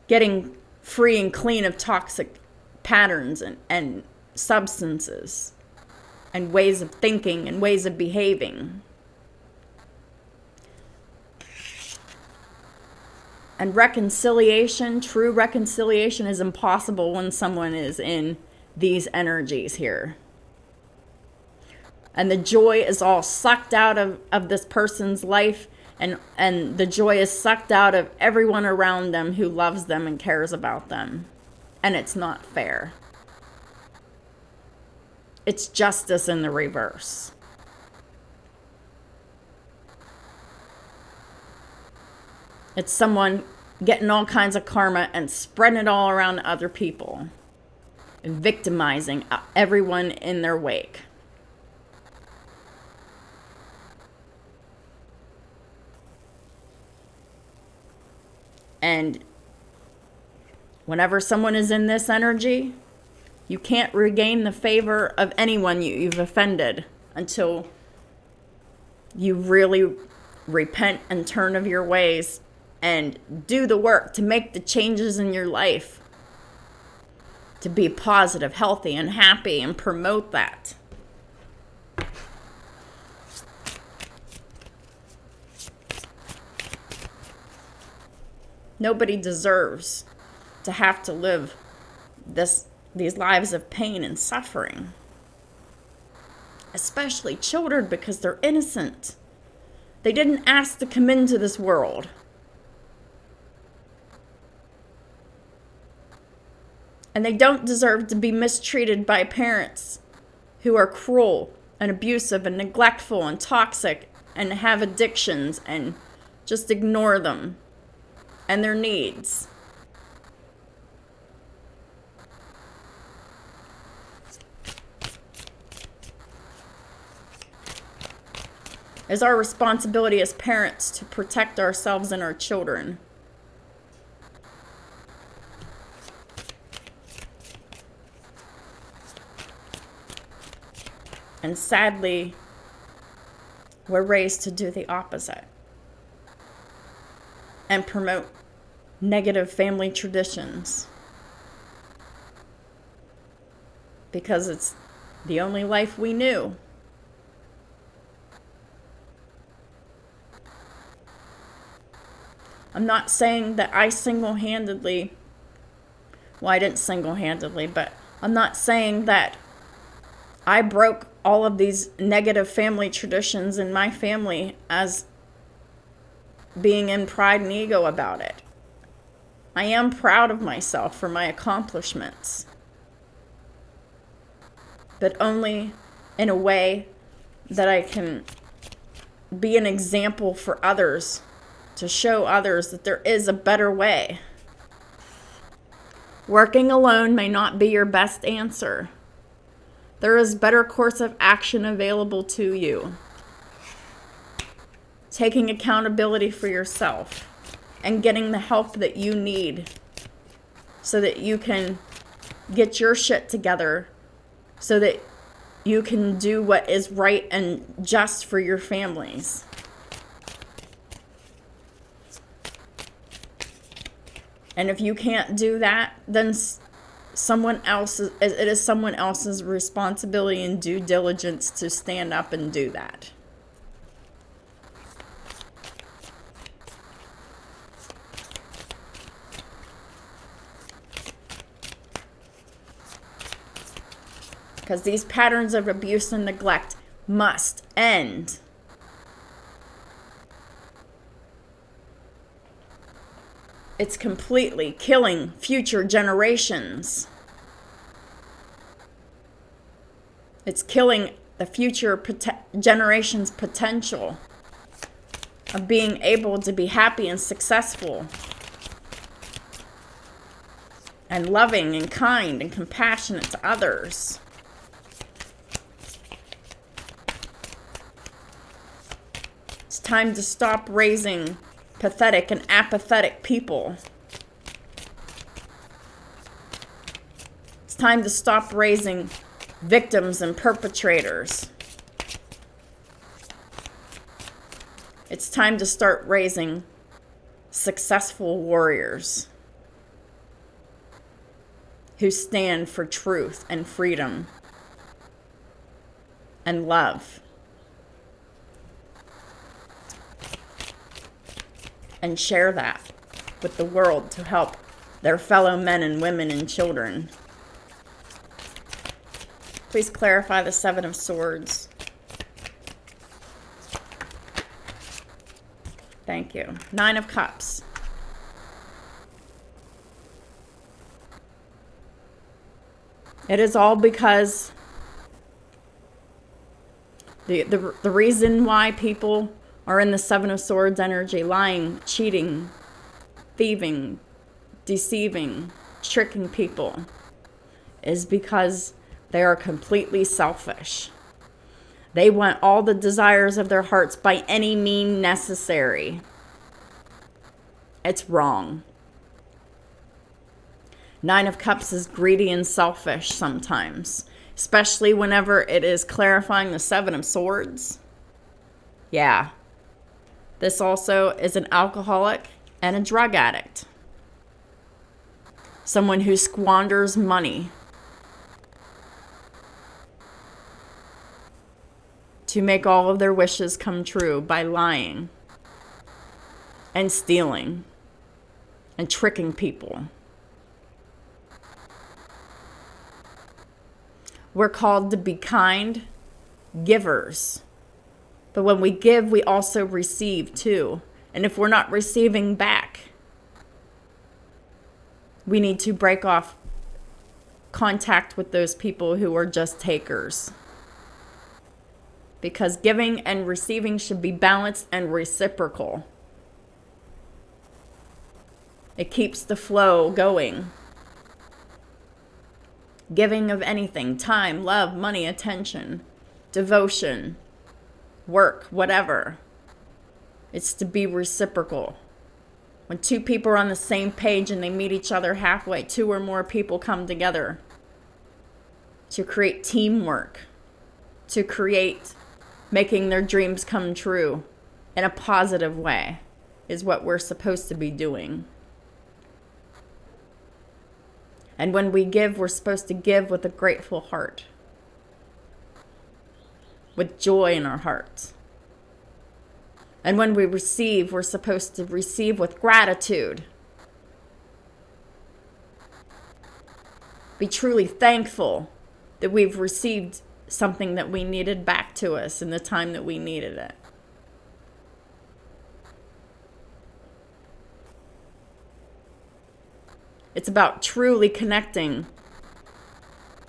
getting free and clean of toxic patterns and substances and ways of thinking and ways of behaving. And reconciliation, true reconciliation, is impossible when someone is in these energies here. And the joy is all sucked out of this person's life, and the joy is sucked out of everyone around them who loves them and cares about them. And it's not fair. It's justice in the reverse. It's someone getting all kinds of karma and spreading it all around to other people and victimizing everyone in their wake. And whenever someone is in this energy, you can't regain the favor of anyone you've offended until you really repent and turn of your ways and do the work to make the changes in your life to be positive, healthy, and happy, and promote that. Nobody deserves to have to live these lives of pain and suffering. Especially children, because they're innocent. They didn't ask to come into this world. And they don't deserve to be mistreated by parents who are cruel and abusive and neglectful and toxic and have addictions and just ignore them and their needs. It's our responsibility as parents to protect ourselves and our children. And sadly, we're raised to do the opposite and promote negative family traditions because it's the only life we knew. I'm not saying that I single-handedly, well, I didn't single-handedly, but I'm not saying that I broke all of these negative family traditions in my family as being in pride and ego about it. I am proud of myself for my accomplishments, but only in a way that I can be an example for others, to show others that there is a better way. Working alone may not be your best answer. There is a better course of action available to you. Taking accountability for yourself and getting the help that you need so that you can get your shit together, so that you can do what is right and just for your families. And if you can't do that, then it is someone else's responsibility and due diligence to stand up and do that. Because these patterns of abuse and neglect must end. It's completely killing future generations. It's killing the future generations' potential of being able to be happy and successful and loving and kind and compassionate to others. It's time to stop raising pathetic and apathetic people. It's time to stop raising victims and perpetrators. It's time to start raising successful warriors who stand for truth and freedom and love. And share that with the world to help their fellow men and women and children. Please clarify the Seven of Swords. Thank you. Nine of Cups. It is all because The reason why people are in the Seven of Swords energy, lying, cheating, thieving, deceiving, tricking people, is because they are completely selfish. They want all the desires of their hearts by any means necessary. It's wrong. Nine of Cups is greedy and selfish sometimes, especially whenever it is clarifying the Seven of Swords. Yeah. This also is an alcoholic and a drug addict. Someone who squanders money to make all of their wishes come true by lying and stealing and tricking people. We're called to be kind givers. But when we give, we also receive too. And if we're not receiving back, we need to break off contact with those people who are just takers. Because giving and receiving should be balanced and reciprocal. It keeps the flow going. Giving of anything, time, love, money, attention, devotion, work, whatever. It's to be reciprocal. When two people are on the same page and they meet each other halfway, two or more people come together to create teamwork, to create making their dreams come true in a positive way, is what we're supposed to be doing. And when we give, we're supposed to give with a grateful heart, with joy in our hearts. And when we receive, we're supposed to receive with gratitude. Be truly thankful that we've received something that we needed back to us in the time that we needed it. It's about truly connecting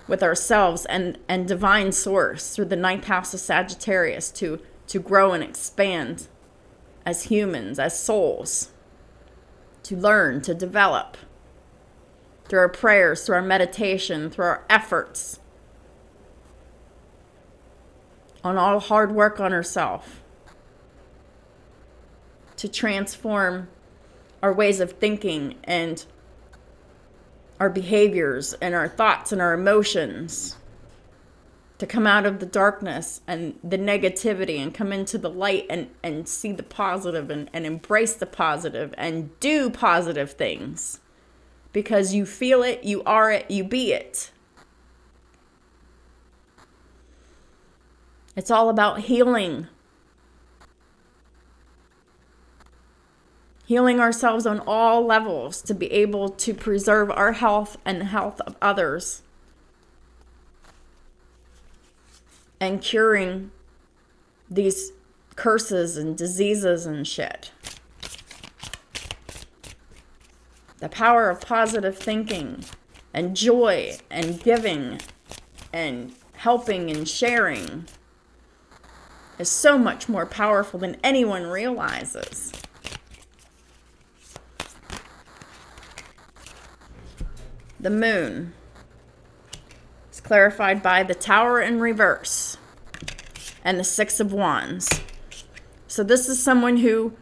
with ourselves and divine source through the ninth house of Sagittarius to grow and expand as humans, as souls, to learn, to develop through our prayers, through our meditation, through our efforts, on all hard work on ourselves, to transform our ways of thinking and our behaviors and our thoughts and our emotions, to come out of the darkness and the negativity and come into the light and see the positive and embrace the positive and do positive things. Because you feel it, you are it, you be it. It's all about healing. Healing ourselves on all levels to be able to preserve our health and the health of others. And curing these curses and diseases and shit. The power of positive thinking and joy and giving and helping and sharing is so much more powerful than anyone realizes. The moon is clarified by the Tower in reverse and the Six of Wands. So this is someone who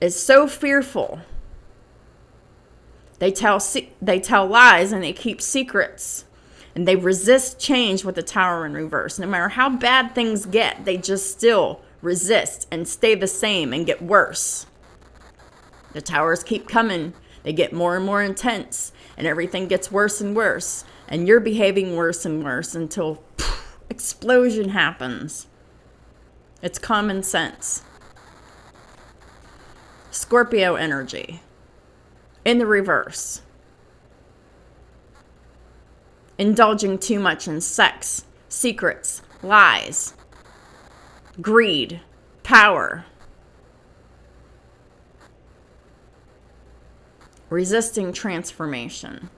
is so fearful. They tell lies and they keep secrets. And they resist change with the Tower in reverse. No matter how bad things get, they just still resist and stay the same and get worse. The towers keep coming. They get more and more intense. And everything gets worse and worse. And you're behaving worse and worse until explosion happens. It's common sense. Scorpio energy. In the reverse. Indulging too much in sex, secrets, lies, greed, power. Resisting transformation.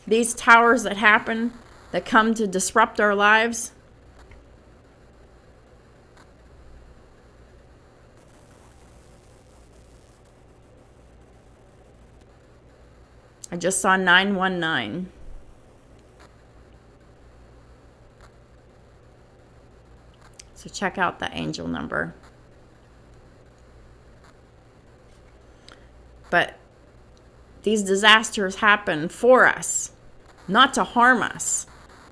These towers that happen, that come to disrupt our lives, I just saw 919. So check out the angel number. But these disasters happen for us, not to harm us,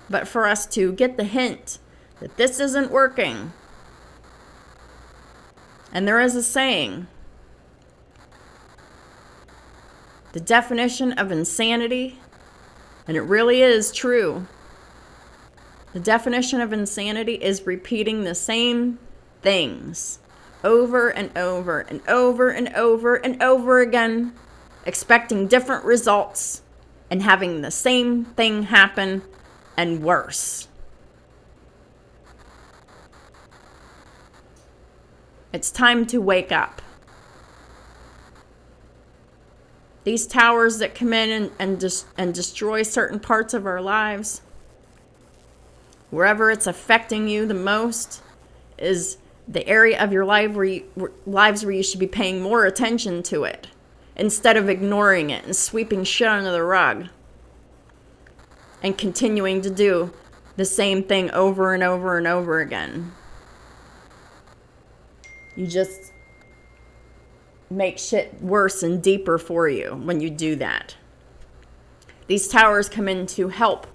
but for us to get the hint that this isn't working. And there is a saying, the definition of insanity, and it really is true, the definition of insanity is repeating the same things over and over and over and over and over again, expecting different results and having the same thing happen and worse. It's time to wake up. These towers that come in and destroy certain parts of our lives, wherever it's affecting you the most, is the area of your life lives where you should be paying more attention to it instead of ignoring it and sweeping shit under the rug and continuing to do the same thing over and over and over again. You just make shit worse and deeper for you when you do that. These towers come in to help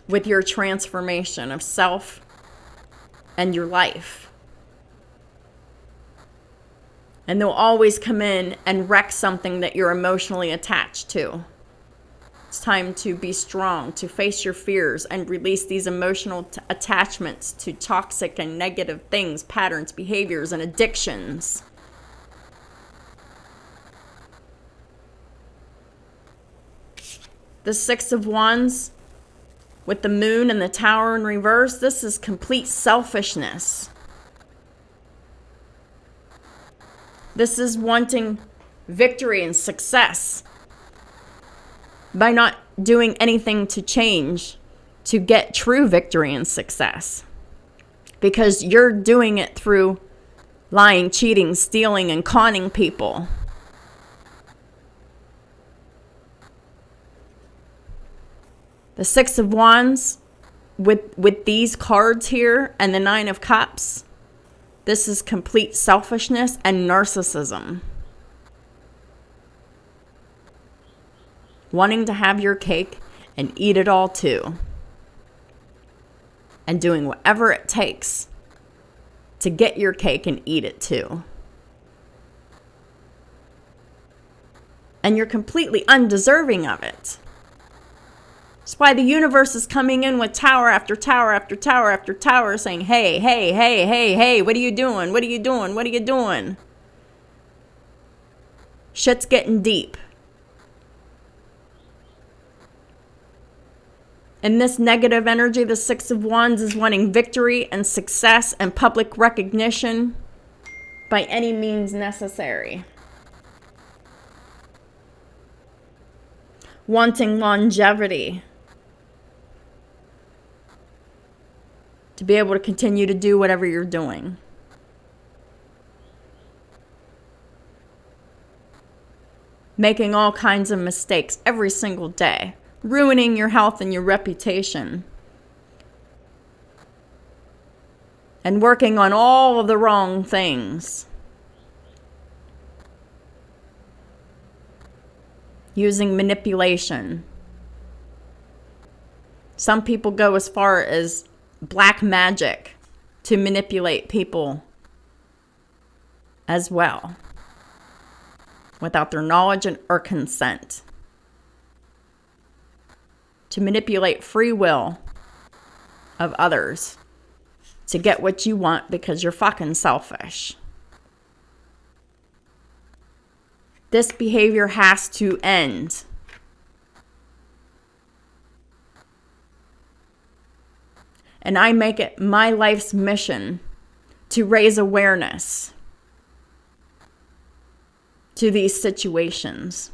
with your transformation of self and your life. And they'll always come in and wreck something that you're emotionally attached to. It's time to be strong, to face your fears and release these emotional attachments to toxic and negative things, patterns, behaviors, and addictions. The Six of Wands with the moon and the tower in reverse, this is complete selfishness. This is wanting victory and success by not doing anything to change to get true victory and success. Because you're doing it through lying, cheating, stealing, and conning people. The Six of Wands with these cards here and the Nine of Cups, this is complete selfishness and narcissism. Wanting to have your cake and eat it all too. And doing whatever it takes to get your cake and eat it too. And you're completely undeserving of it. That's why the universe is coming in with tower after tower after tower after tower saying, hey, hey, hey, hey, hey, what are you doing? What are you doing? What are you doing? Shit's getting deep. And this negative energy, the Six of Wands, is wanting victory and success and public recognition by any means necessary. Wanting longevity. To be able to continue to do whatever you're doing. Making all kinds of mistakes every single day. Ruining your health and your reputation. And working on all of the wrong things. Using manipulation. Some people go as far as black magic to manipulate people as well, without their knowledge or consent. To manipulate free will of others to get what you want because you're fucking selfish. This behavior has to end. And I make it my life's mission to raise awareness to these situations.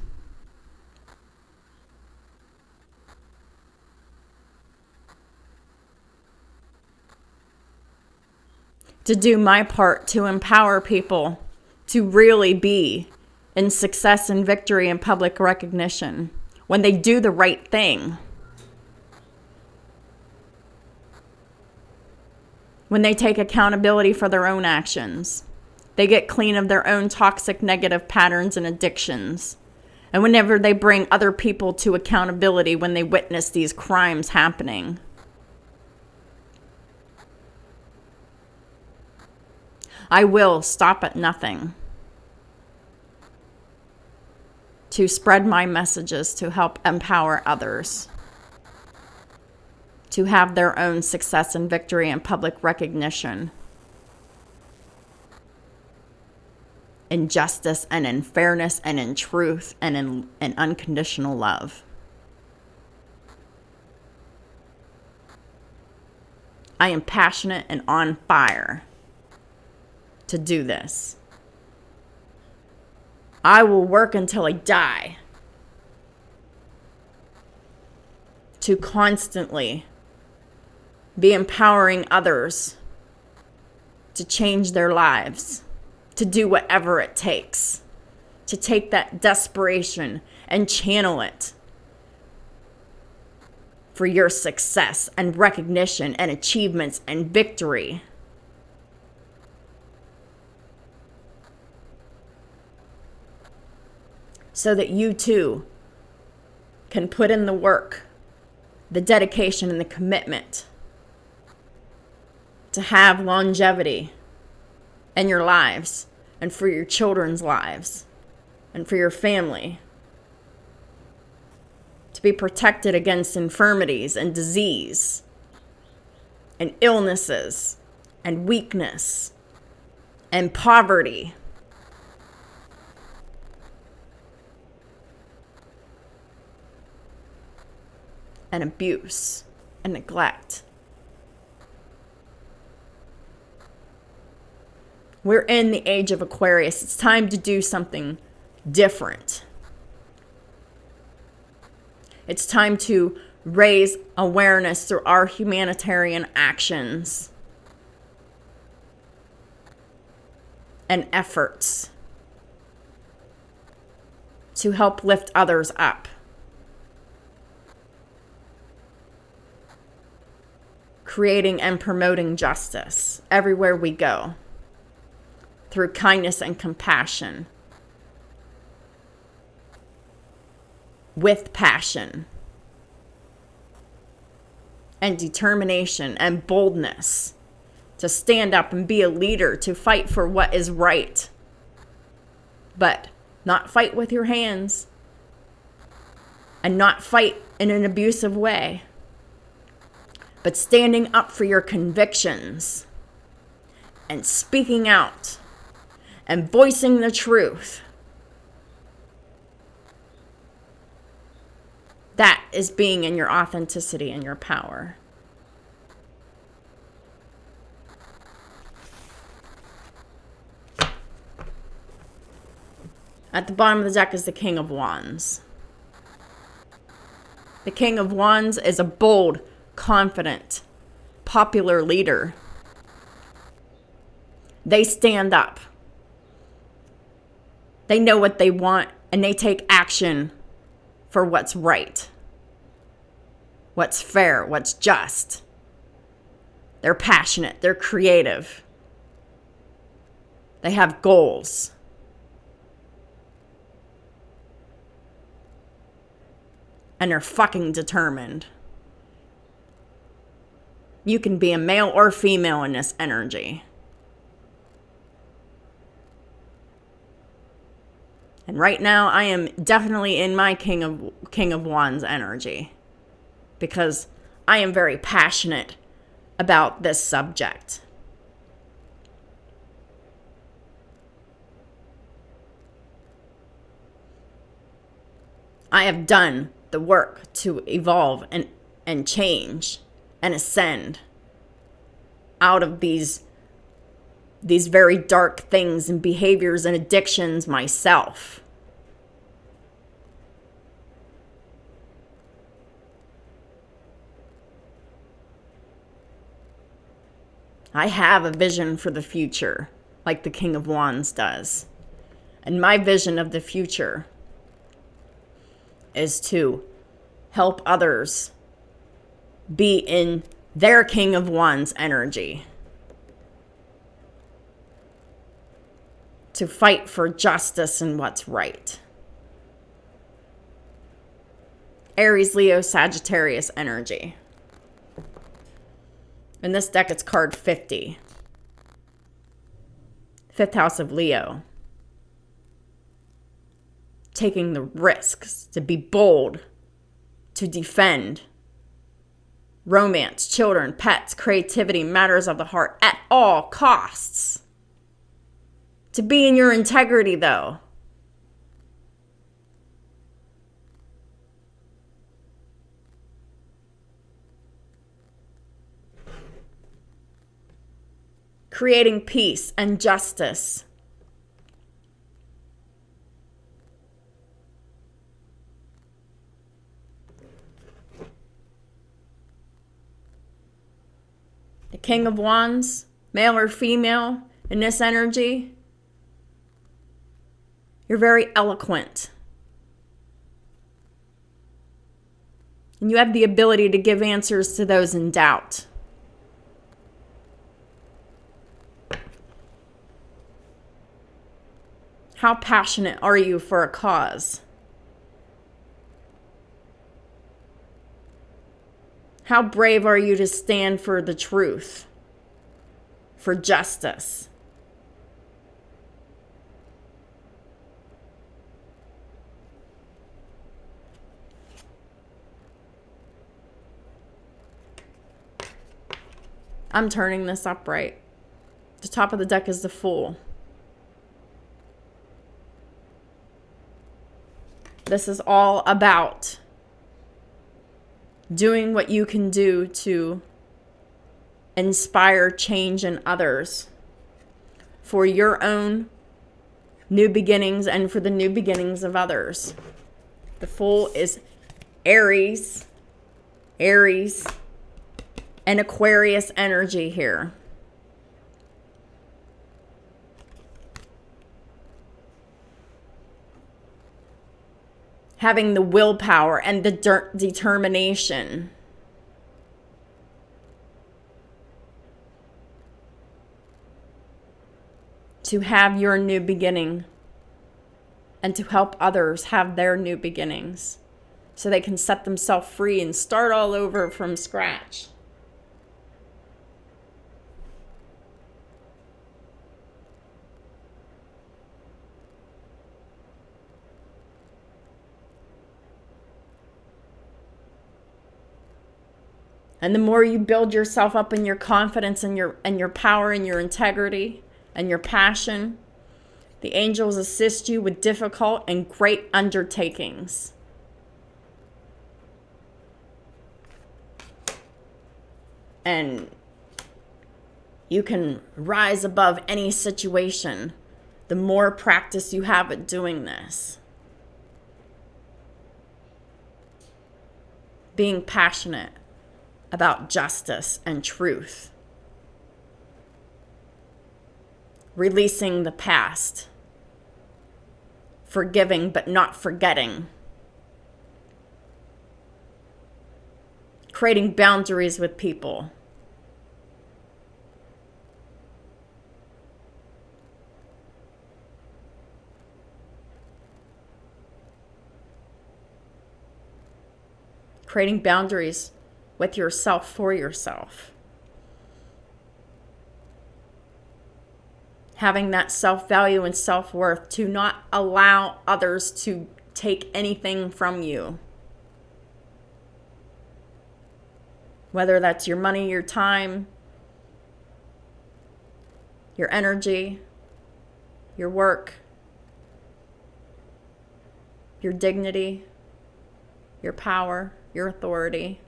To do my part to empower people to really be in success and victory and public recognition when they do the right thing, when they take accountability for their own actions, they get clean of their own toxic negative patterns and addictions. And whenever they bring other people to accountability when they witness these crimes happening. I will stop at nothing to spread my messages to help empower others to have their own success and victory and public recognition in justice and in fairness and in truth and in unconditional love. I am passionate and on fire to do this. I will work until I die to constantly be empowering others to change their lives, to do whatever it takes, to take that desperation and channel it for your success and recognition and achievements and victory. So that you too can put in the work, the dedication and the commitment to have longevity in your lives and for your children's lives and for your family. To be protected against infirmities and disease and illnesses and weakness and poverty. And abuse and neglect. We're in the age of Aquarius. It's time to do something different. It's time to raise awareness through our humanitarian actions and efforts to help lift others up. Creating and promoting justice everywhere we go through kindness and compassion, with passion and determination and boldness to stand up and be a leader, to fight for what is right, but not fight with your hands and not fight in an abusive way. But standing up for your convictions and speaking out and voicing the truth. That is being in your authenticity and your power. At the bottom of the deck is the King of Wands. The King of Wands is a bold, confident, popular leader. They stand up. They know what they want and they take action for what's right, what's fair, what's just. They're passionate. They're creative. They have goals. And they're fucking determined. You can be a male or female in this energy. And right now, I am definitely in my King of Wands energy. Because I am very passionate about this subject. I have done the work to evolve and change and ascend out of these very dark things and behaviors and addictions myself. I have a vision for the future, like the King of Wands does. And my vision of the future is to help others be in their King of Wands energy. To fight for justice and what's right. Aries, Leo, Sagittarius energy. In this deck, it's card 50. Fifth house of Leo. Taking the risks to be bold, to defend. Romance, children, pets, creativity, matters of the heart at all costs. To be in your integrity, though. Creating peace and justice. The King of Wands, male or female, in this energy, you're very eloquent. And you have the ability to give answers to those in doubt. How passionate are you for a cause? How brave are you to stand for the truth, for justice? I'm turning this upright. The top of the deck is the Fool. This is all about doing what you can do to inspire change in others for your own new beginnings and for the new beginnings of others. The Fool is Aries, and Aquarius energy here. Having the willpower and the determination to have your new beginning and to help others have their new beginnings so they can set themselves free and start all over from scratch. And the more you build yourself up in your confidence and your power and your integrity and your passion, the angels assist you with difficult and great undertakings. And you can rise above any situation the more practice you have at doing this. Being passionate about justice and truth. Releasing the past. Forgiving but not forgetting. Creating boundaries with people. Creating boundaries with yourself for yourself. Having that self-value and self-worth to not allow others to take anything from you. Whether that's your money, your time, your energy, your work, your dignity, your power, your authority,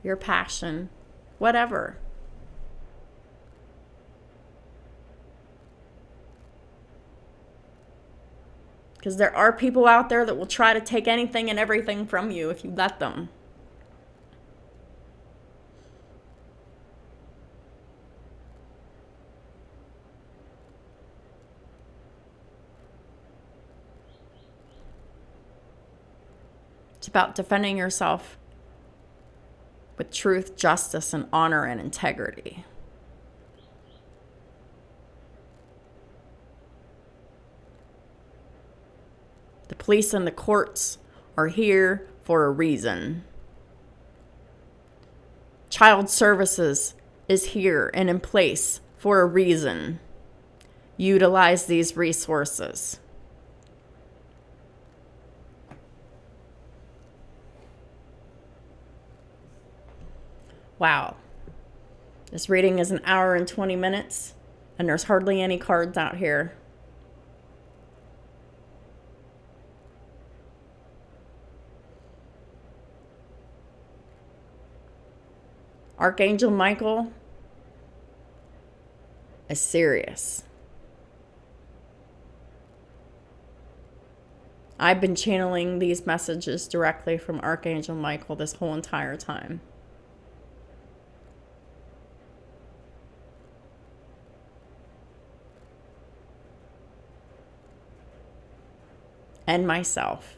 your passion, whatever. Because there are people out there that will try to take anything and everything from you if you let them. It's about defending yourself with truth, justice, and honor and integrity. The police and the courts are here for a reason. Child services is here and in place for a reason. Utilize these resources. Wow. This reading is 1 hour and 20 minutes, and there's hardly any cards out here. Archangel Michael is serious. I've been channeling these messages directly from Archangel Michael this whole entire time. And myself.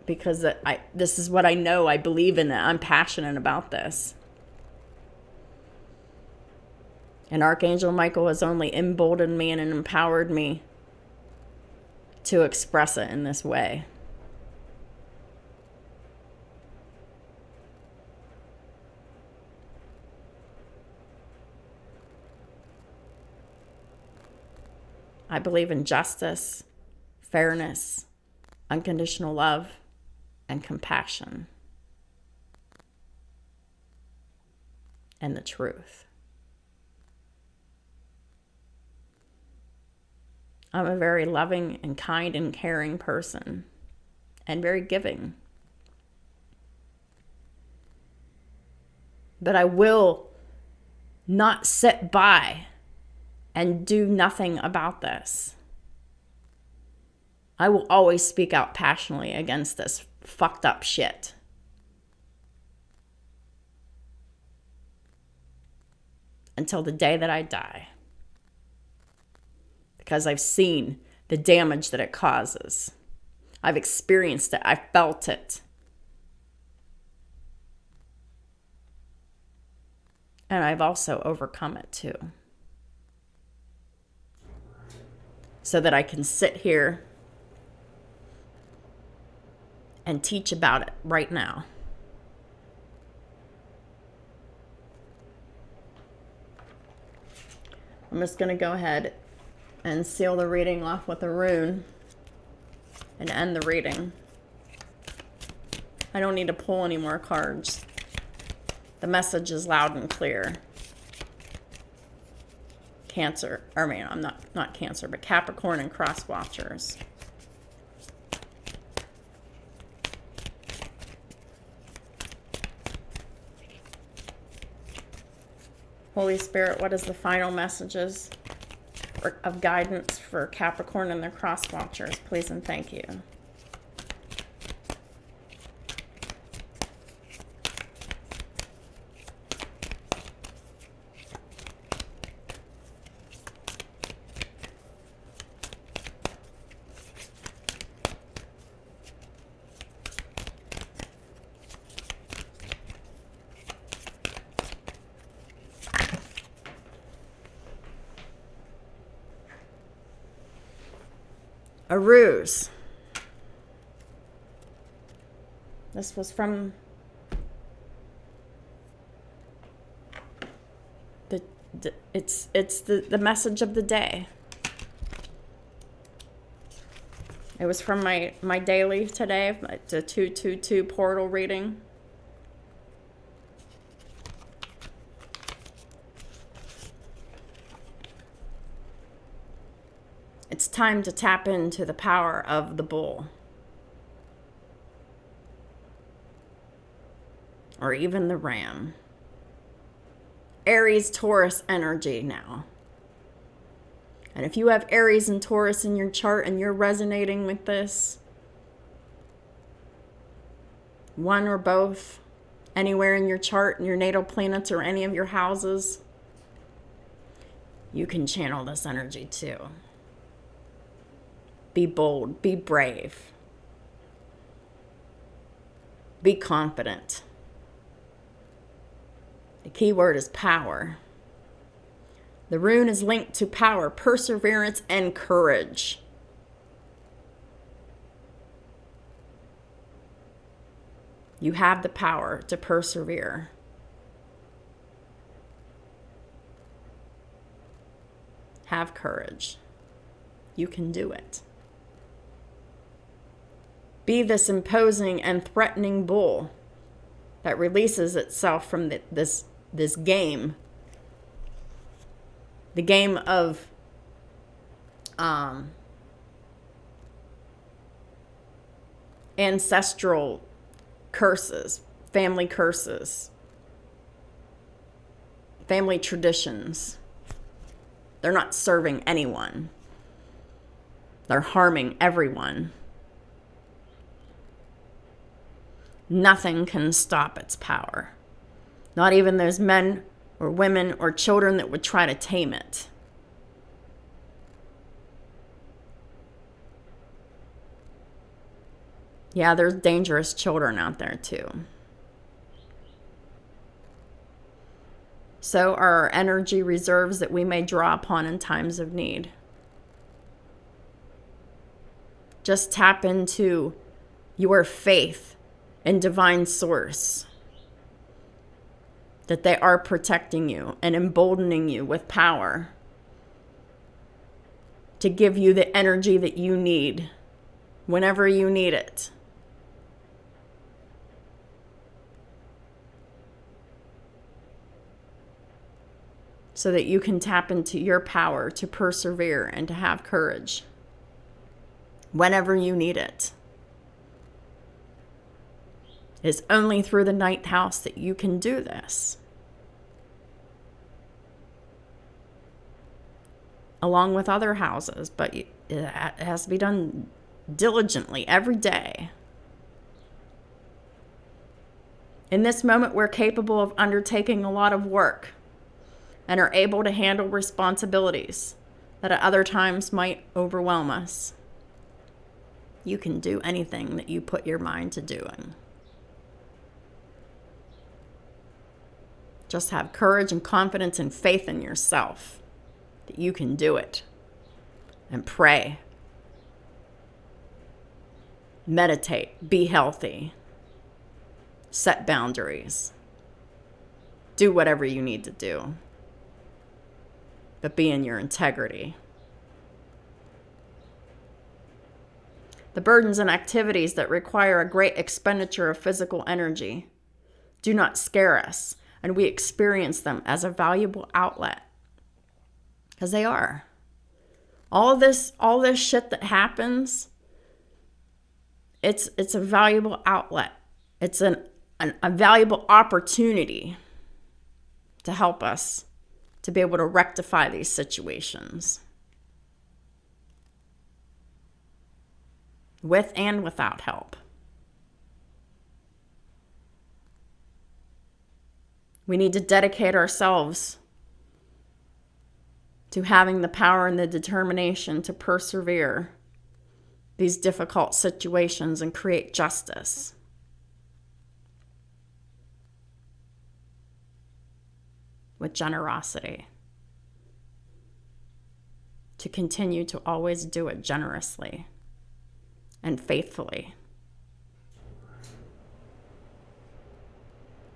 Because this is what I know. I believe in it. I'm passionate about this. And Archangel Michael has only emboldened me and empowered me to express it in this way. I believe in justice, fairness, unconditional love, and compassion. And the truth. I'm a very loving and kind and caring person, and very giving. But I will not sit by and do nothing about this. I will always speak out passionately against this fucked up shit. Until the day that I die. Because I've seen the damage that it causes. I've experienced it. I felt it. And I've also overcome it too. So that I can sit here and teach about it right now. I'm just going to go ahead and seal the reading off with a rune and end the reading. I don't need to pull any more cards. The message is loud and clear. Cancer, I'm not Cancer, but Capricorn and cross watchers. Holy Spirit, what is the final messages of guidance for Capricorn and their cross watchers? Please and thank you. A ruse. This was from it's the message of the day. It was from my daily today, the 222 portal reading. It's time to tap into the power of the bull. Or even the ram. Aries, Taurus energy now. And if you have Aries and Taurus in your chart and you're resonating with this, one or both, anywhere in your chart, in your natal planets or any of your houses, you can channel this energy too. Be bold, be brave. Be confident. The key word is power. The rune is linked to power, perseverance, and courage. You have the power to persevere. Have courage. You can do it. Be this imposing and threatening bull that releases itself from this game. The game of ancestral curses, family traditions. They're not serving anyone. They're harming everyone. Nothing can stop its power. Not even those men or women or children that would try to tame it. Yeah, there's dangerous children out there too. So are our energy reserves that we may draw upon in times of need. Just tap into your faith in divine source, that they are protecting you and emboldening you with power to give you the energy that you need whenever you need it. So that you can tap into your power to persevere and to have courage whenever you need it. It's only through the ninth house that you can do this. Along with other houses, but it has to be done diligently every day. In this moment, we're capable of undertaking a lot of work and are able to handle responsibilities that at other times might overwhelm us. You can do anything that you put your mind to doing. Just have courage and confidence and faith in yourself that you can do it. And pray. Meditate. Be healthy. Set boundaries. Do whatever you need to do. But be in your integrity. The burdens and activities that require a great expenditure of physical energy do not scare us, and we experience them as a valuable outlet. Because they are. All this shit that happens, it's a valuable outlet. It's a valuable opportunity to help us to be able to rectify these situations. With and without help. We need to dedicate ourselves to having the power and the determination to persevere these difficult situations and create justice. With generosity. To continue to always do it generously and faithfully.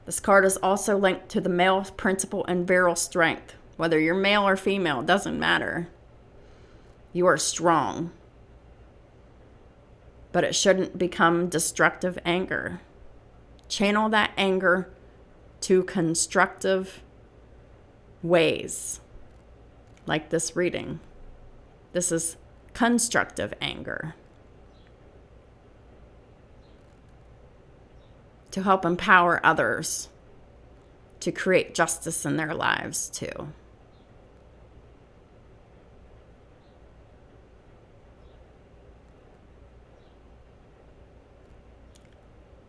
This card is also linked to the male principle and virile strength. Whether you're male or female, it doesn't matter. You are strong. But it shouldn't become destructive anger. Channel that anger to constructive ways, like this reading. This is constructive anger. To help empower others to create justice in their lives too.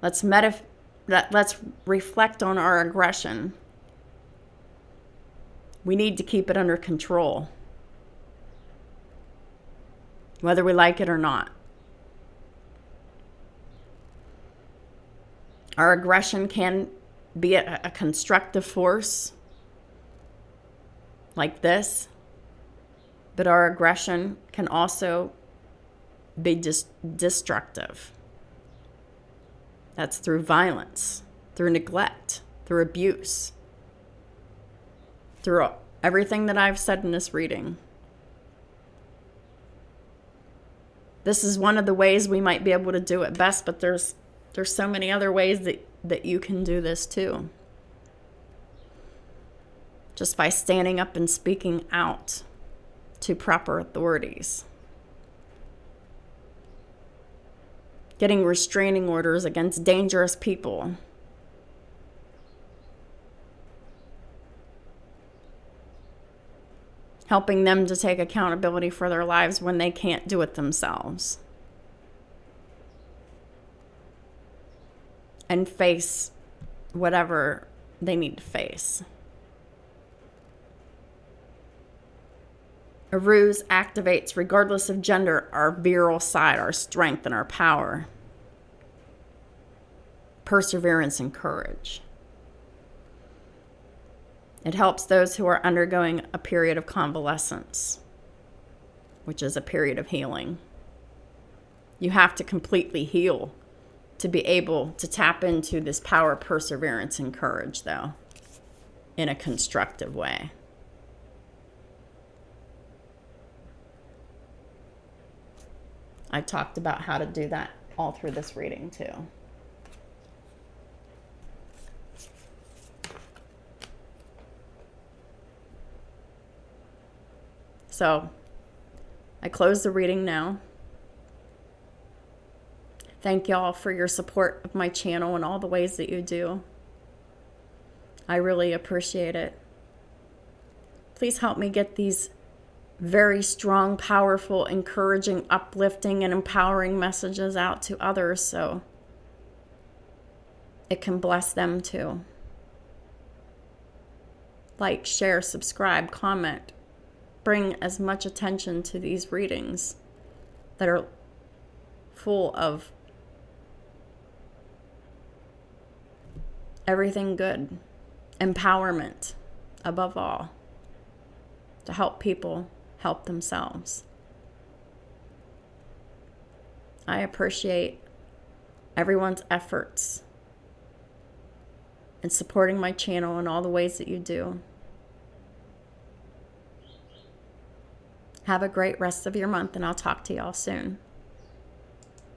Let's reflect on our aggression. We need to keep it under control, whether we like it or not. Our aggression can be a constructive force like this, but our aggression can also be destructive. That's through violence, through neglect, through abuse, through everything that I've said in this reading. This is one of the ways we might be able to do it best, but there's so many other ways that you can do this too. Just by standing up and speaking out to proper authorities. Getting restraining orders against dangerous people. Helping them to take accountability for their lives when they can't do it themselves. And face whatever they need to face. A ruse activates, regardless of gender, our virile side, our strength and our power. Perseverance and courage. It helps those who are undergoing a period of convalescence, which is a period of healing. You have to completely heal to be able to tap into this power, perseverance, and courage, though, in a constructive way. I talked about how to do that all through this reading, too. So, I close the reading now. Thank y'all for your support of my channel and all the ways that you do. I really appreciate it. Please help me get these very strong, powerful, encouraging, uplifting, and empowering messages out to others so it can bless them too. Like, share, subscribe, comment. Bring as much attention to these readings that are full of everything good. Empowerment, above all, to help people help themselves. I appreciate everyone's efforts in supporting my channel in all the ways that you do. Have a great rest of your month, and I'll talk to y'all soon.